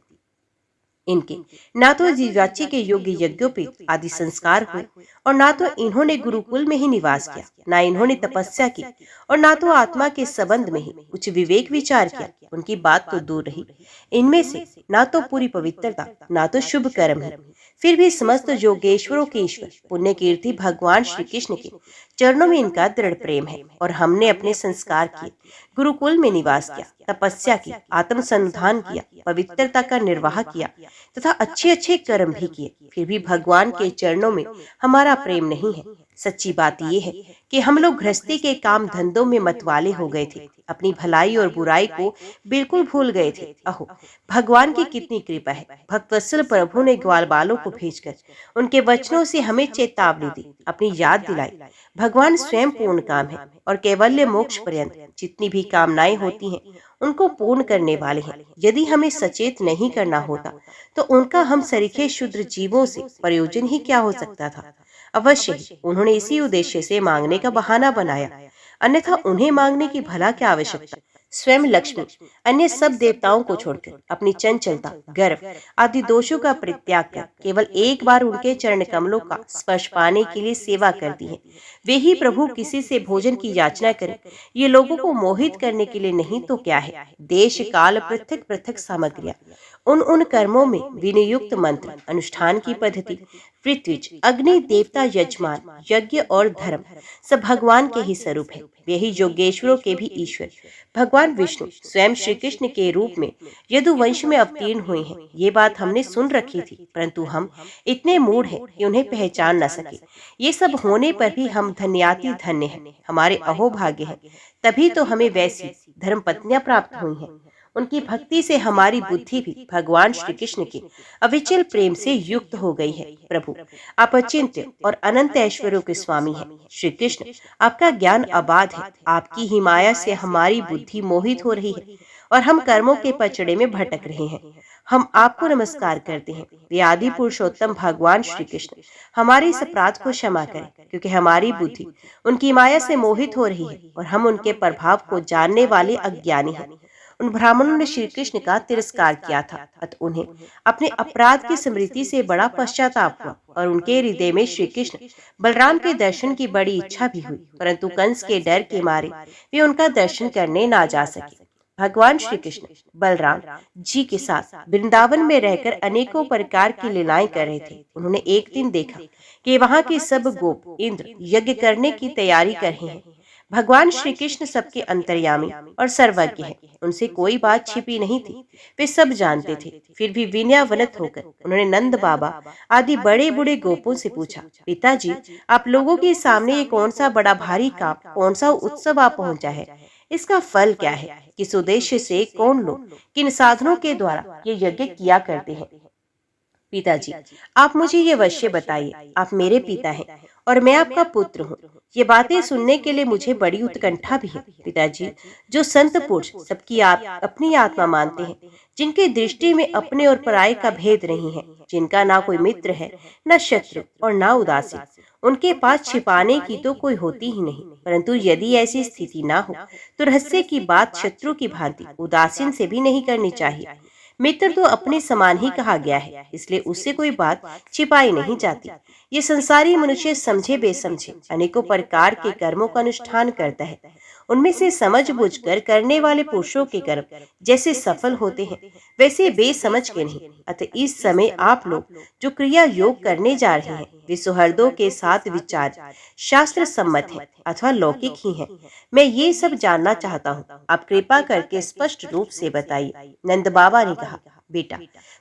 Speaker 1: इनके ना तो जीवाची के योग्य यज्ञोपीत आदि संस्कार हुए, और ना तो इन्होंने गुरुकुल में ही निवास किया, ना इन्होंने तपस्या की, और ना तो आत्मा के संबंध में ही कुछ विवेक विचार किया। उनकी बात तो दूर रही, इनमें से ना तो पूरी पवित्रता, ना तो शुभ कर्म है। फिर भी समस्त योगेश्वरों के ईश्वर पुण्य कीर्ति भगवान श्री कृष्ण के चरणों में इनका दृढ़ प्रेम है। और हमने अपने संस्कार किए, गुरुकुल में निवास किया, तपस्या की, आत्म संधान किया, पवित्रता का निर्वाह किया तथा अच्छे अच्छे कर्म भी किए, फिर भी भगवान के चरणों में हमारा प्रेम नहीं है। सच्ची बात यह है कि हम लोग गृहस्थी के काम धंधों में मतवाले हो गए थे, अपनी भलाई और बुराई को बिल्कुल भूल गए थे। अहो, भगवान की कितनी कृपा है। भक्तवत्सल प्रभु ने ग्वाल बालों को भेजकर उनके वचनों से हमें चेतावनी दी, अपनी याद दिलाई। भगवान स्वयं पूर्ण काम है और कैवल्य मोक्ष पर्यंत जितनी भी कामनाएं होती हैं उनको पूर्ण करने वाले हैं। यदि हमें सचेत नहीं करना होता तो उनका हम सरीखे शुद्र जीवों से प्रयोजन ही क्या हो सकता था। अवश्य ही उन्होंने इसी उद्देश्य से मांगने का बहाना बनाया, अन्यथा उन्हें मांगने की भला क्या आवश्यकता। स्वयं लक्ष्मी अन्य सब देवताओं को छोड़कर अपनी चंचलता, गर्व आदि दोषों का परित्याग कर केवल एक बार उनके चरण कमलों का स्पर्श पाने के लिए सेवा करती हैं। वे ही प्रभु किसी से भोजन की याचना करें, ये लोगों को मोहित करने के लिए नहीं तो क्या है। देश काल पृथक पृथक सामग्रियां, उन कर्मों में विनियुक्त मंत्र, अनुष्ठान की पद्धति, पृथ्वीज, अग्नि, देवता, यजमान, यज्ञ और धर्म सब भगवान के ही स्वरूप है। वे ही योगेश्वरों के भी ईश्वर भगवान विष्णु स्वयं श्री कृष्ण के रूप में यदुवंश में अवतीर्ण हुए हैं। ये बात हमने सुन रखी थी, परंतु हम इतने मूढ़ हैं कि उन्हें पहचान न सके। ये सब होने पर भी हम धन्याति धन्य हैं, हमारे अहोभाग्य हैं। तभी तो हमें वैसी धर्म पत्नियां प्राप्त हुई हैं। उनकी भक्ति से हमारी बुद्धि भी भगवान श्री कृष्ण के अविचल प्रेम से युक्त हो गई है। प्रभु, आप अचिंत्य और अनंत ऐश्वर्यों के स्वामी हैं। श्री कृष्ण, आपका ज्ञान अबाध है। आपकी ही माया से हमारी बुद्धि मोहित हो रही है और हम कर्मों के पचड़े में भटक रहे हैं। हम आपको नमस्कार करते हैं। वे आदि पुरुषोत्तम भगवान श्री कृष्ण हमारे इस अपराध को क्षमा करें, क्योंकि हमारी बुद्धि उनकी माया से मोहित हो रही है और हम उनके प्रभाव को जानने वाले अज्ञानी हैं। उन ब्राह्मणों ने श्री कृष्ण का तिरस्कार किया था, अतः उन्हें अपने अपराध की स्मृति से बड़ा पश्चाताप हुआ और उनके हृदय में श्री कृष्ण बलराम के दर्शन की बड़ी इच्छा भी हुई, परंतु कंस के डर के मारे वे उनका दर्शन करने ना जा सके। भगवान श्री कृष्ण बलराम जी के साथ वृंदावन में रहकर अनेकों प्रकार की लीलाएं कर रहे थे। उन्होंने एक दिन देखा कि वहाँ के सब गोप इंद्र यज्ञ करने की तैयारी कर रहे हैं। भगवान श्री कृष्ण सबके अंतर्यामी और सर्वज्ञ हैं, उनसे कोई बात छिपी नहीं थी, वे सब जानते थे। फिर भी विनयावनत होकर उन्होंने नंद बाबा आदि बड़े बूढ़े गोपों से पूछा, पिताजी, आप लोगों के सामने ये कौन सा बड़ा भारी काम, कौन सा उत्सव आ पहुंचा है? इसका फल क्या है? किस उद्देश्य से कौन लोग किन साधनों के द्वारा ये यज्ञ किया करते हैं? पिताजी, आप मुझे ये अवश्य बताइए। आप मेरे पिता हैं और मैं आपका पुत्र हूँ। ये बातें सुनने के लिए मुझे बड़ी उत्कंठा भी है। पिताजी, जो संत पुरुष सबकी अपनी आत्मा मानते हैं, जिनकी दृष्टि में अपने और पराये का भेद नहीं है, जिनका ना कोई मित्र है, न शत्रु और न उदासी, उनके पास छिपाने की तो कोई होती ही नहीं। परंतु यदि ऐसी स्थिति ना हो तो रहस्य की बात शत्रु की भांति उदासीन से भी नहीं करनी चाहिए। मित्र तो अपने समान ही कहा गया है, इसलिए उससे कोई बात छिपाई नहीं जाती। ये संसारी मनुष्य समझे बेसमझे अनेकों प्रकार के कर्मों का अनुष्ठान करता है। उनमें से समझ-बूझकर करने वाले पुरुषों के कर्म जैसे सफल होते हैं, वैसे बेसमझ के नहीं। अतः इस समय आप लोग जो क्रिया योग करने जा रहे हैं, वे सुहृदों के साथ विचार शास्त्र सम्मत है अथवा लौकिक ही है। मैं ये सब जानना चाहता हूँ, आप कृपा करके स्पष्ट रूप से बताइए। नंद बाबा ने कहा, बेटा,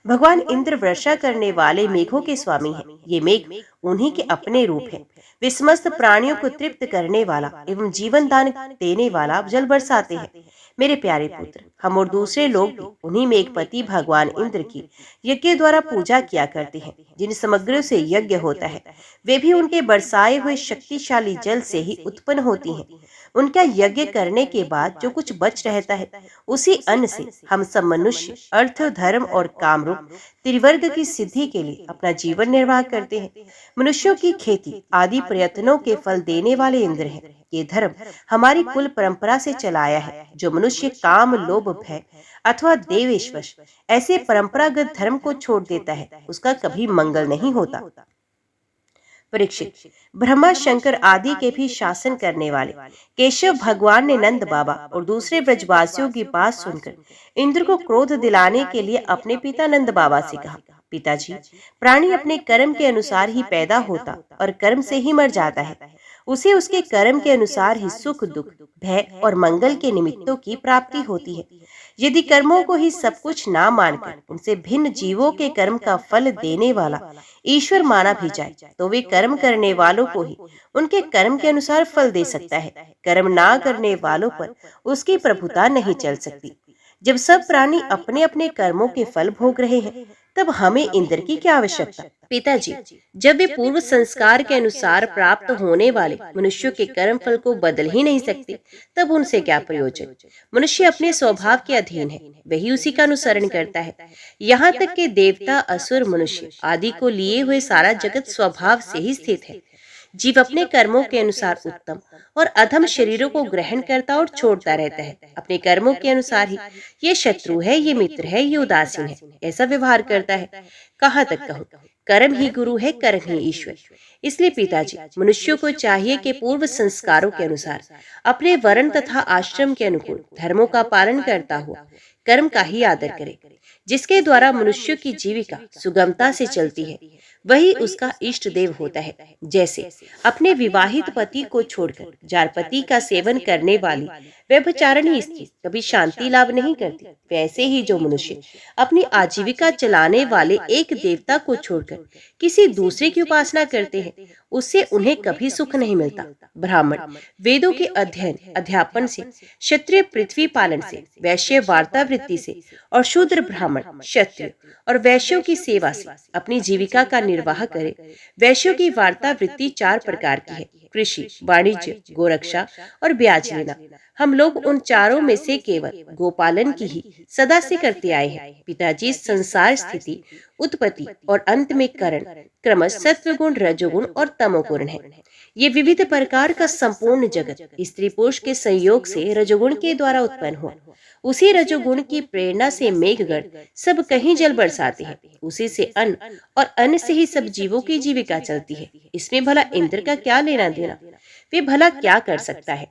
Speaker 1: भगवान इंद्र वर्षा करने वाले मेघों के स्वामी हैं। ये मेघ उन्हीं के अपने रूप है। वे समस्त प्राणियों को तृप्त करने वाला एवं जीवन दान देने वाला जल बरसाते हैं। मेरे प्यारे पुत्र, हम और दूसरे लोग भी उन्हीं मेघपति भगवान इंद्र की यज्ञ द्वारा पूजा किया करते हैं। जिन सामग्रियों से यज्ञ होता है, वे भी उनके बरसाए हुए शक्तिशाली जल से ही उत्पन्न होती हैं। उनका यज्ञ करने के बाद जो कुछ बच रहता है, उसी अन्न से हम सब मनुष्य अर्थ, धर्म और कामरूप त्रिवर्ग की सिद्धि के लिए अपना जीवन निर्वाह करते हैं। मनुष्यों की खेती आदि प्रयत्नों के फल देने वाले इंद्र हैं। ये धर्म हमारी कुल परंपरा से चलाया है। जो मनुष्य काम, लोभ, भय अथवा देवेशवश ऐसे परंपरागत धर्म को छोड़ देता है, उसका कभी मंगल नहीं होता। परीक्षित, ब्रह्मा, शंकर आदि के भी शासन करने वाले केशव भगवान ने नंद बाबा और दूसरे ब्रजवासियों की बात सुनकर इंद्र को क्रोध दिलाने के लिए अपने पिता नंद बाबा से कहा, पिताजी, प्राणी अपने कर्म के अनुसार ही पैदा होता और कर्म से ही मर जाता है। उसे उसके कर्म के अनुसार ही सुख, दुख, भय और मंगल के निमित्तों की प्राप्ति होती है। यदि कर्मों को ही सब कुछ ना मानकर उनसे भिन्न जीवों के कर्म का फल देने वाला ईश्वर माना भी जाए, तो वे कर्म करने वालों को ही उनके कर्म के अनुसार फल दे सकता है। कर्म ना करने वालों पर उसकी प्रभुता नहीं चल सकती। जब सब प्राणी अपने अपने कर्मों के फल भोग रहे हैं, तब हमें इंद्र की क्या आवश्यकता? पिताजी, जब वे पूर्व संस्कार के अनुसार प्राप्त होने वाले मनुष्यों के कर्म फल को बदल ही नहीं सकते, तब उनसे क्या प्रयोजन? मनुष्य अपने स्वभाव के अधीन है, वही उसी का अनुसरण करता है। यहाँ तक कि देवता, असुर, मनुष्य आदि को लिए हुए सारा जगत स्वभाव से ही स्थित है। जीव अपने कर्मों के अनुसार उत्तम और अधम शरीरों को ग्रहण करता और छोड़ता रहता है। अपने कर्मों के अनुसार ही ये शत्रु है, ये मित्र है, ये उदासीन है, ऐसा व्यवहार करता है। कहाँ तक कहूँ, कर्म ही गुरु है, कर्म ही ईश्वर। इसलिए पिताजी, मनुष्यों को चाहिए कि पूर्व संस्कारों के अनुसार अपने वर्ण तथा आश्रम के अनुकूल धर्मों का पालन करता हुआ कर्म का ही आदर करे। जिसके द्वारा मनुष्य की जीविका सुगमता से चलती है, वही उसका इष्ट देव होता है। जैसे अपने विवाहित पति को छोड़कर जारपति का सेवन करने वाली व्यभिचारिणी स्त्री कभी शांति लाभ नहीं करती, वैसे ही जो मनुष्य अपनी आजीविका चलाने वाले एक देवता को छोड़कर किसी दूसरे की उपासना करते हैं, उससे उन्हें कभी सुख नहीं मिलता। ब्राह्मण वेदों के अध्ययन अध्यापन से, क्षत्रिय पृथ्वी पालन से, वैश्य वार्तावृत्ति से और शूद्र ब्राह्मण क्षत्रिय और वैश्यों की सेवा से अपनी जीविका का निर्वाह करे। वैश्यों की वार्तावृत्ति 4 प्रकार की है: कृषि, वाणिज्य, गोरक्षा और ब्याज लेना। हम लोग उन चारों में से केवल गोपालन की ही सदा से करते आए हैं। पिताजी, संसार स्थिति, उत्पत्ति और अंत में करण क्रमश सत्वगुण, रजोगुण और तमोगुण है। ये विविध प्रकार का संपूर्ण जगत स्त्री पुरुष के संयोग से रजोगुण के द्वारा उत्पन्न हुआ। उसी रजोगुण की प्रेरणा से मेघगण सब कहीं जल बरसाते हैं। उसी से अन्न और अन्न से ही सब जीवों की जीविका चलती है। इसमें भला इंद्र का क्या लेना देना? वे भला क्या कर सकता है?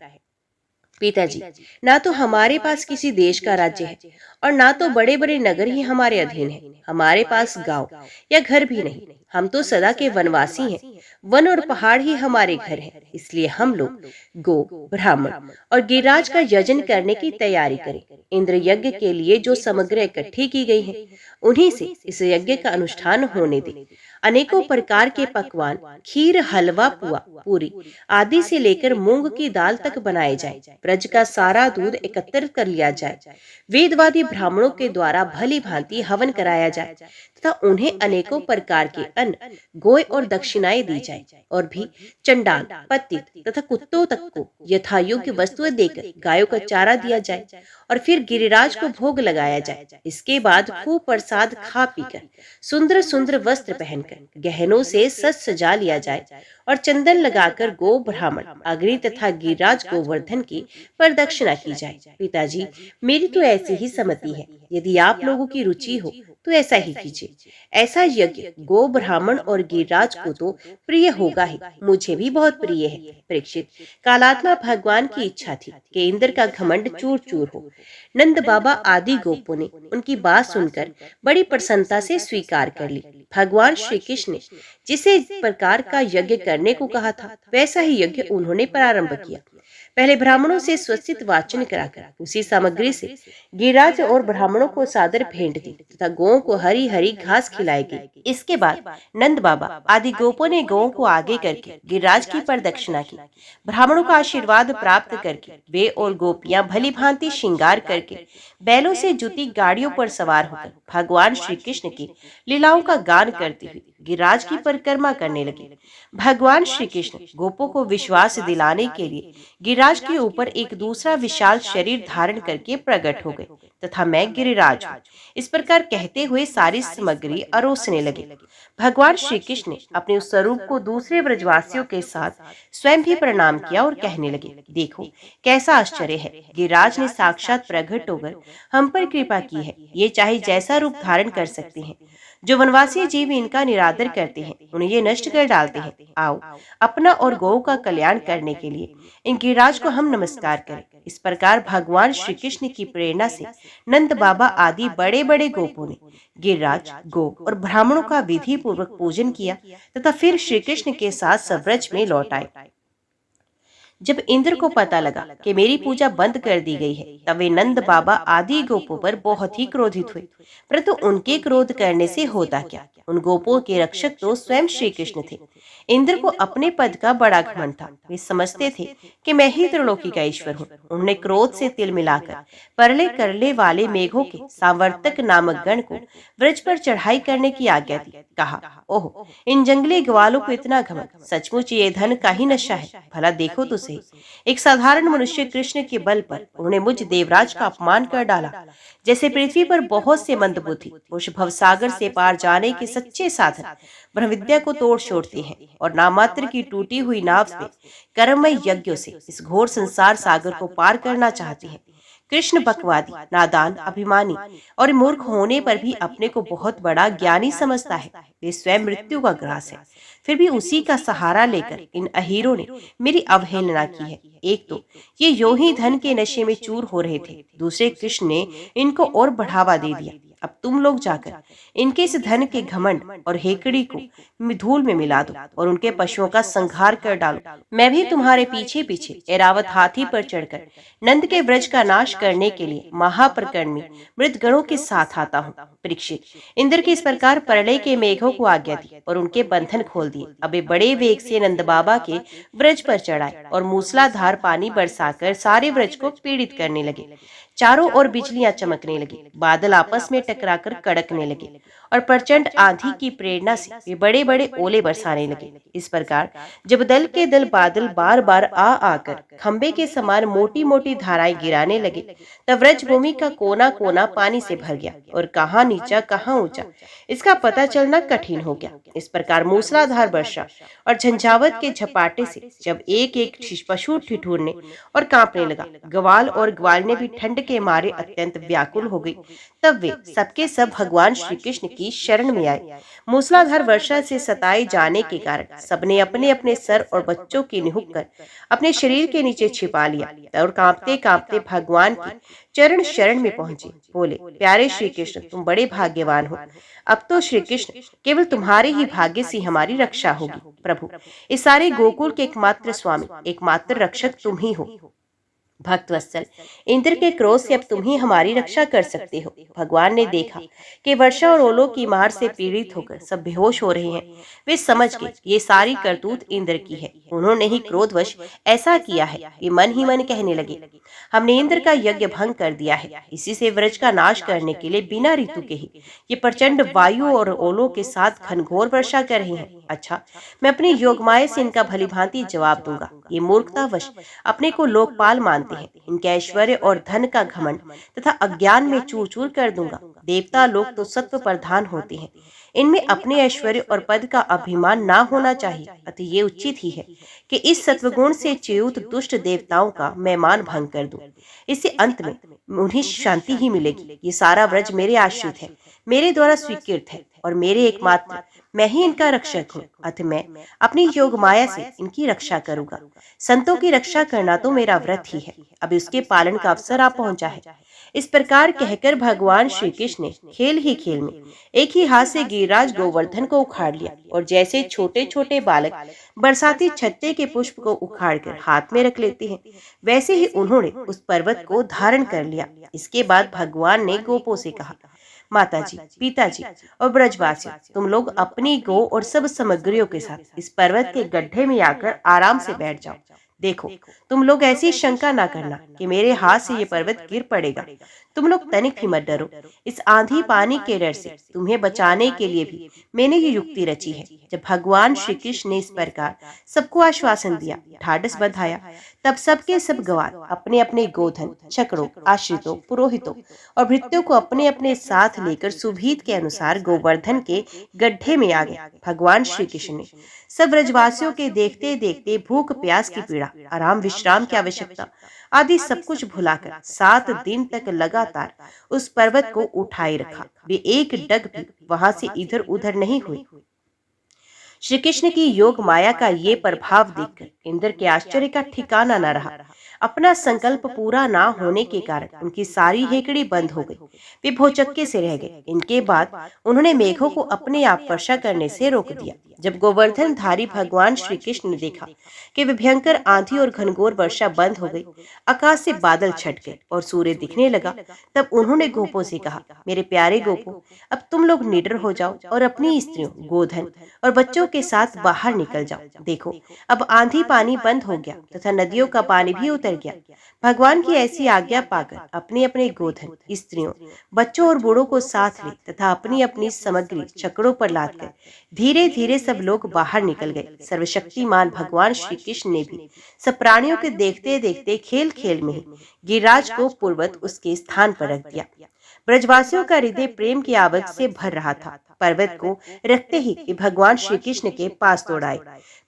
Speaker 1: पिताजी, ना तो हमारे पास किसी देश का राज्य है और ना तो बड़े बड़े नगर ही हमारे अधीन है। हमारे पास गांव या घर भी नहीं। हम तो सदा के वनवासी हैं। वन और पहाड़ ही हमारे घर हैं। इसलिए हम लोग गो, ब्राह्मण और गिरिराज का यजन करने की तैयारी करें। इंद्र यज्ञ के लिए जो सामग्री इकट्ठी की गई है, उन्हीं से इस यज्ञ का अनुष्ठान होने दें। अनेकों प्रकार के पकवान, खीर, हलवा, पुआ, पूरी आदि से लेकर मूंग की दाल तक बनाए जाए। ब्रज का सारा दूध एकत्रित कर लिया जाए। वेदवादी ब्राह्मणों के द्वारा भली भांति हवन कराया जाए तथा उन्हें अनेकों प्रकार के अन्न, गोय और दक्षिणाएं दी जाए। और भी चंडाल, पतित तथा कुत्तों तक को यथायोग्य वस्तुएं देकर गायों का चारा दिया जाए और फिर गिरिराज को भोग लगाया जाए। इसके बाद खूब प्रसाद खा पीकर सुंदर सुंदर वस्त्र पहनकर गहनों से सज सजा लिया जाए और चंदन लगाकर गो, ब्राह्मण, अग्नि तथा गिरिराज गोवर्धन की प्रदक्षिणा की जाए। पिताजी, मेरी तो ऐसी ही सम्मति है। यदि आप लोगों की रुचि हो तो ऐसा ही कीजिए। ऐसा यज्ञ गो ब्राह्मण और गिरिराज को तो प्रिय होगा ही, मुझे भी बहुत प्रिय है। परीक्षित, कालात्मा भगवान की इच्छा थी कि इंद्र का घमंड चूर चूर हो। नंद बाबा आदि गोपों ने उनकी बात सुनकर बड़ी प्रसन्नता से स्वीकार कर ली। भगवान श्री कृष्ण ने जिसे प्रकार का यज्ञ करने को कहा था, वैसा ही यज्ञ उन्होंने प्रारंभ किया। पहले ब्राह्मणों से स्वस्तित वाचन कराकर उसी सामग्री से गिरिराज और ब्राह्मणों को सादर भेंट दी तथा गौं को हरी हरी घास खिलाई गई। इसके बाद नंद बाबा आदि गोपों ने गौं को आगे करके गिरिराज की प्रदक्षिणा की। ब्राह्मणों का आशीर्वाद प्राप्त करके वे और गोपियां भली भांति श्रृंगार करके बैलों से जुती गाड़ियों पर सवार होकर भगवान श्री कृष्ण की लीलाओं का गान करती हुई गिरिराज की परिक्रमा करने लगे। भगवान श्री कृष्ण गोपों को विश्वास दिलाने के लिए गिरिराज के ऊपर एक दूसरा विशाल शरीर धारण करके प्रकट हो गए तथा मैं गिरिराज हूँ, इस प्रकार कहते हुए सारी सामग्री अरोसने लगे। भगवान श्री कृष्ण ने अपने उस स्वरूप को दूसरे ब्रजवासियों के साथ स्वयं भी प्रणाम किया और कहने लगे, देखो कैसा आश्चर्य है, गिरिराज ने साक्षात प्रकट होकर हम पर कृपा की है। ये चाहे जैसा रूप धारण कर सकते हैं। जो वनवासी जीव इनका निरादर करते हैं, उन्हें ये नष्ट कर डालते हैं। आओ अपना और गौ का कल्याण करने के लिए इन गिरिराज को हम नमस्कार करें। इस प्रकार भगवान श्री कृष्ण की प्रेरणा से नंद बाबा आदि बड़े बड़े गोपों ने गिरिराज, गौ और ब्राह्मणों का विधि पूर्वक पूजन किया तथा फिर श्री कृष्ण के साथ सव्रज में लौट आए। जब इंद्र को पता लगा कि मेरी पूजा बंद कर दी गई है, तब वे नंद बाबा आदि गोपों पर बहुत ही क्रोधित हुए। परंतु उनके क्रोध करने से होता क्या, उन गोपों के रक्षक तो स्वयं श्री कृष्ण थे। इंद्र को अपने पद का बड़ा घमंड था। वे समझते थे कि मैं ही त्रिलोकी का ईश्वर हूँ। उन्होंने क्रोध से तिल मिलाकर परले करले वाले मेघों के सावर्तक नामक गण को व्रज पर चढ़ाई करने की आज्ञा दी। कहा, ओह इन जंगली ग्वालों को इतना घमंड, सचमुच ये धन का ही नशा है। भला देखो तो सही, एक साधारण मनुष्य कृष्ण के बल पर उन्होंने मुझ देवराज का अपमान कर डाला। जैसे पृथ्वी पर बहुत से मंदबुद्धि पुरुष भवसागर से पार जाने के सच्चे साधन ब्रह्म विद्या को तोड़ छोड़ते हैं और नामात्र की टूटी हुई नाव में कर्ममय यज्ञों से इस घोर संसार सागर को पार करना चाहते हैं। कृष्ण बकवादी, नादान, अभिमानी और मूर्ख होने पर भी अपने को बहुत बड़ा ज्ञानी समझता है। वे स्वयं मृत्यु का ग्रास है, फिर भी उसी का सहारा लेकर इन अहीरों ने मेरी अवहेलना की है। एक तो ये यो ही धन के नशे में चूर हो रहे थे, दूसरे कृष्ण ने इनको और बढ़ावा दे दिया। अब तुम लोग जाकर इनके इस धन के घमंड और हेकड़ी को धूल में मिला दो और उनके पशुओं का संहार कर डालो। मैं भी तुम्हारे पीछे पीछे ऐरावत हाथी पर चढ़कर नंद के व्रज का नाश करने के लिए महाप्रकर्मी मृतगणों के साथ आता हूँ। परीक्षित, इंद्र के इस प्रकार प्रलय के मेघों को आज्ञा दी और उनके बंधन खोल दिए। अब वे बड़े वेग से नंद बाबा के व्रज पर चढ़ाए और मूसलाधार पानी बरसाकर सारे व्रज को पीड़ित करने लगे। चारों ओर बिजलियां चमकने लगी, बादल आपस में टकराकर कड़कने लगे और प्रचंड आंधी की प्रेरणा से वे बड़े बड़े ओले बरसाने लगे। इस प्रकार जब दल के दल बादल बार बार आ आकर खंबे के समान मोटी मोटी धाराएं गिराने लगे, तब व्रज भूमि का कोना कोना पानी से भर गया और कहाँ नीचा कहाँ ऊंचा इसका पता चलना कठिन हो गया। इस प्रकार मूसलाधार वर्षा और झंझावत के झपाटे से जब एक एक पशु ठिठुरने और कांपने लगा, ग्वाल और ग्वालिनी भी ठंड के मारे अत्यंत व्याकुल हो गई, तब वे सबके सब भगवान श्री कृष्ण की शरण में आए। मूसलाधार वर्षा से सताए जाने के कारण सबने अपने अपने सर और बच्चों की निहुक कर अपने शरीर के नीचे छिपा लिया और कांपते कांपते भगवान की चरण शरण में पहुंचे। बोले, प्यारे श्री कृष्ण, तुम बड़े भाग्यवान हो। अब तो श्री कृष्ण केवल तुम्हारे ही भाग्य से हमारी रक्षा होगी। प्रभु, इस सारे गोकुल के एकमात्र स्वामी, एकमात्र रक्षक तुम ही हो। भक्तवत्सल, इंद्र के क्रोध से अब तुम ही हमारी रक्षा कर सकते हो। भगवान ने देखा कि वर्षा और ओलों की मार से पीड़ित होकर सब बेहोश हो रहे हैं। वे समझ गए ये सारी करतूत इंद्र की है, उन्होंने ही क्रोधवश ऐसा किया है। वे मन ही मन कहने लगे, हमने इंद्र का यज्ञ भंग कर दिया है। इसी से व्रज का नाश करने के लिए बिना ऋतु के ही ये प्रचंड वायु और ओलों के साथ घनघोर वर्षा कर रही है। अच्छा, मैं अपनी योगमाया से इनका भलीभांति जवाब दूंगा। ये मूर्खतावश अपने को लोकपाल मानते हैं। इनके ऐश्वर्य और धन का घमंड तथा अज्ञान में चूर चूर कर दूंगा। देवता लोग तो सत्व प्रधान होते हैं, इनमें अपने ऐश्वर्य और पद का अभिमान ना होना चाहिए, अतः ये उचित ही है कि इस सत्वगुण से च्युत दुष्ट देवताओं का मैं मान भंग कर दूं। इससे अंत में उन्हें शांति ही मिलेगी। ये सारा व्रज मेरे आश्रित है, मेरे द्वारा स्वीकृत है और मेरे एकमात्र मैं ही इनका रक्षक हूँ, अतः मैं अपनी योग माया से इनकी रक्षा करूंगा। संतों की रक्षा करना तो मेरा व्रत ही है, अब उसके पालन का अवसर आ पहुंचा है। इस प्रकार कहकर भगवान श्री कृष्ण ने खेल ही खेल में एक ही हाथ से गिरिराज गोवर्धन को उखाड़ लिया और जैसे छोटे छोटे बालक बरसाती छत्ते के पुष्प को उखाड़कर हाथ में रख लेते हैं, वैसे ही उन्होंने उस पर्वत को धारण कर लिया। इसके बाद भगवान ने गोपों से कहा, माताजी, पिताजी और ब्रजवासियों, तुम लोग अपनी गो और सब सामग्रियों के साथ इस पर्वत के गड्ढे में आकर आराम से बैठ जाओ। देखो, तुम लोग ऐसी शंका ना करना कि मेरे हाथ से ये पर्वत गिर पड़ेगा। तुम लोग तनिक भी मत डरो। इस आंधी पानी के डर से तुम्हें बचाने के लिए भी मैंने ये युक्ति रची है। जब भगवान श्री कृष्ण ने इस प्रकार सबको आश्वासन दिया, ढाढ़स बंधाया, तब सबके सब गवार अपने अपने गोधन, चक्रों, आश्रितों, पुरोहितों और भृत्यों को अपने अपने साथ लेकर सुभीत के अनुसार गोवर्धन के गड्ढे में आ गए। भगवान श्री कृष्ण ने सब ब्रजवासियों के देखते देखते भूख, प्यास की पीड़ा, आराम विश्राम की आवश्यकता आदि सब कुछ भुलाकर 7 दिन तक लगातार उस पर्वत को उठाए रखा। वे एक डग भी वहां से इधर उधर नहीं हुए। श्री कृष्ण की योग माया का ये प्रभाव देखकर इंद्र के आश्चर्य का ठिकाना न रहा। अपना संकल्प पूरा ना होने के कारण उनकी सारी हेकड़ी बंद हो गई। वे भौचक्के से रह गए। इनके बाद उन्होंने मेघों को अपने आप वर्षा करने से रोक दिया। जब गोवर्धन धारी भगवान श्री कृष्ण ने देखा कि वे भयंकर आंधी और घनघोर वर्षा बंद हो गई, आकाश से बादल छट गए और सूर्य दिखने लगा, तब उन्होंने गोपों से कहा, मेरे प्यारे गोपों, अब तुम लोग निडर हो जाओ और अपनी स्त्रियों, गोधन और बच्चों के साथ बाहर निकल जाओ। देखो, अब आंधी पानी बंद हो गया तथा नदियों का पानी भी उतर गया। भगवान की ऐसी आज्ञा पाकर अपने अपने गोधन, स्त्रियों, बच्चों और बूढ़ों को साथ ले तथा अपनी अपनी सामग्री चक्रों पर लादकर धीरे धीरे सब लोग बाहर निकल गए। सर्वशक्तिमान भगवान श्री कृष्ण ने भी सब प्राणियों के देखते देखते खेल खेल में ही गिरिराज को पूर्वत उसके स्थान पर रख दिया। ब्रजवासियों का हृदय प्रेम की आवक से भर रहा था। पर्वत को रखते ही वे भगवान श्री कृष्ण के पास दौड़ आए।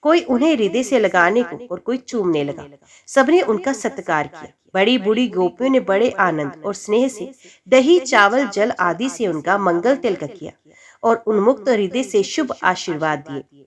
Speaker 1: कोई उन्हें हृदय से लगाने को और कोई चूमने लगा। सबने उनका सत्कार किया। बड़ी बूढ़ी गोपियों ने बड़े आनंद और स्नेह से दही, चावल, जल आदि से उनका मंगल तिलक किया और उन्मुक्त हृदय से शुभ आशीर्वाद दिए।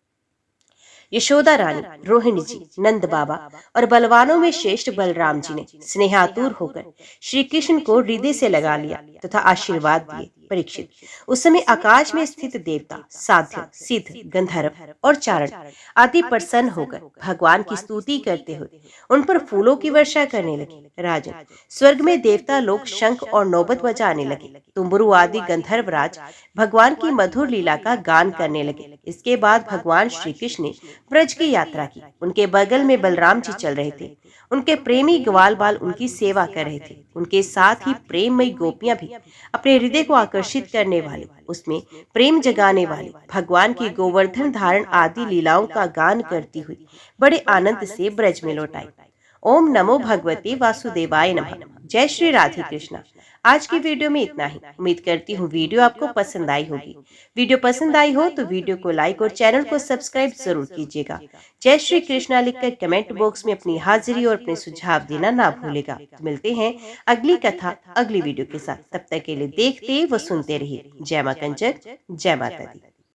Speaker 1: यशोदा रानी, रोहिणी जी, नंद बाबा और बलवानों में श्रेष्ठ बलराम जी ने स्नेहातुर होकर श्री कृष्ण को हृदय से लगा लिया तथा आशीर्वाद दिए। परीक्षित, उस समय आकाश में स्थित देवता, साध्य, सिद्ध, गंधर्व और चारण आदि प्रसन्न होकर भगवान की स्तुति करते हुए उन पर फूलों की वर्षा करने लगे। राजन, स्वर्ग में देवता लोग शंख और नौबत बजाने लगे। तुम्बरु आदि गंधर्व राज भगवान की मधुर लीला का गान करने लगे। इसके बाद भगवान श्री कृष्ण ने ब्रज की यात्रा की। उनके बगल में बलराम जी चल रहे थे। उनके प्रेमी ग्वाल बाल उनकी सेवा कर रहे थे। उनके साथ ही प्रेममयी गोपियां भी अपने हृदय को आकर्षित करने वाले, उसमें प्रेम जगाने वाले भगवान की गोवर्धन धारण आदि लीलाओं का गान करती हुई बड़े आनंद से ब्रज में लौट आई। ओम नमो भगवते वासुदेवाय नमः। जय श्री राधे कृष्णा। आज की वीडियो में इतना ही। उम्मीद करती हूँ वीडियो आपको पसंद आई होगी। वीडियो पसंद आई हो तो वीडियो को लाइक और चैनल को सब्सक्राइब जरूर कीजिएगा। जय श्री कृष्णा लिखकर कमेंट बॉक्स में अपनी हाजिरी और अपने सुझाव देना ना भूलेगा। तो मिलते हैं अगली कथा अगली वीडियो के साथ। तब तक के लिए देखते व सुनते रहिए। जय मां कंचन, जय माता दी।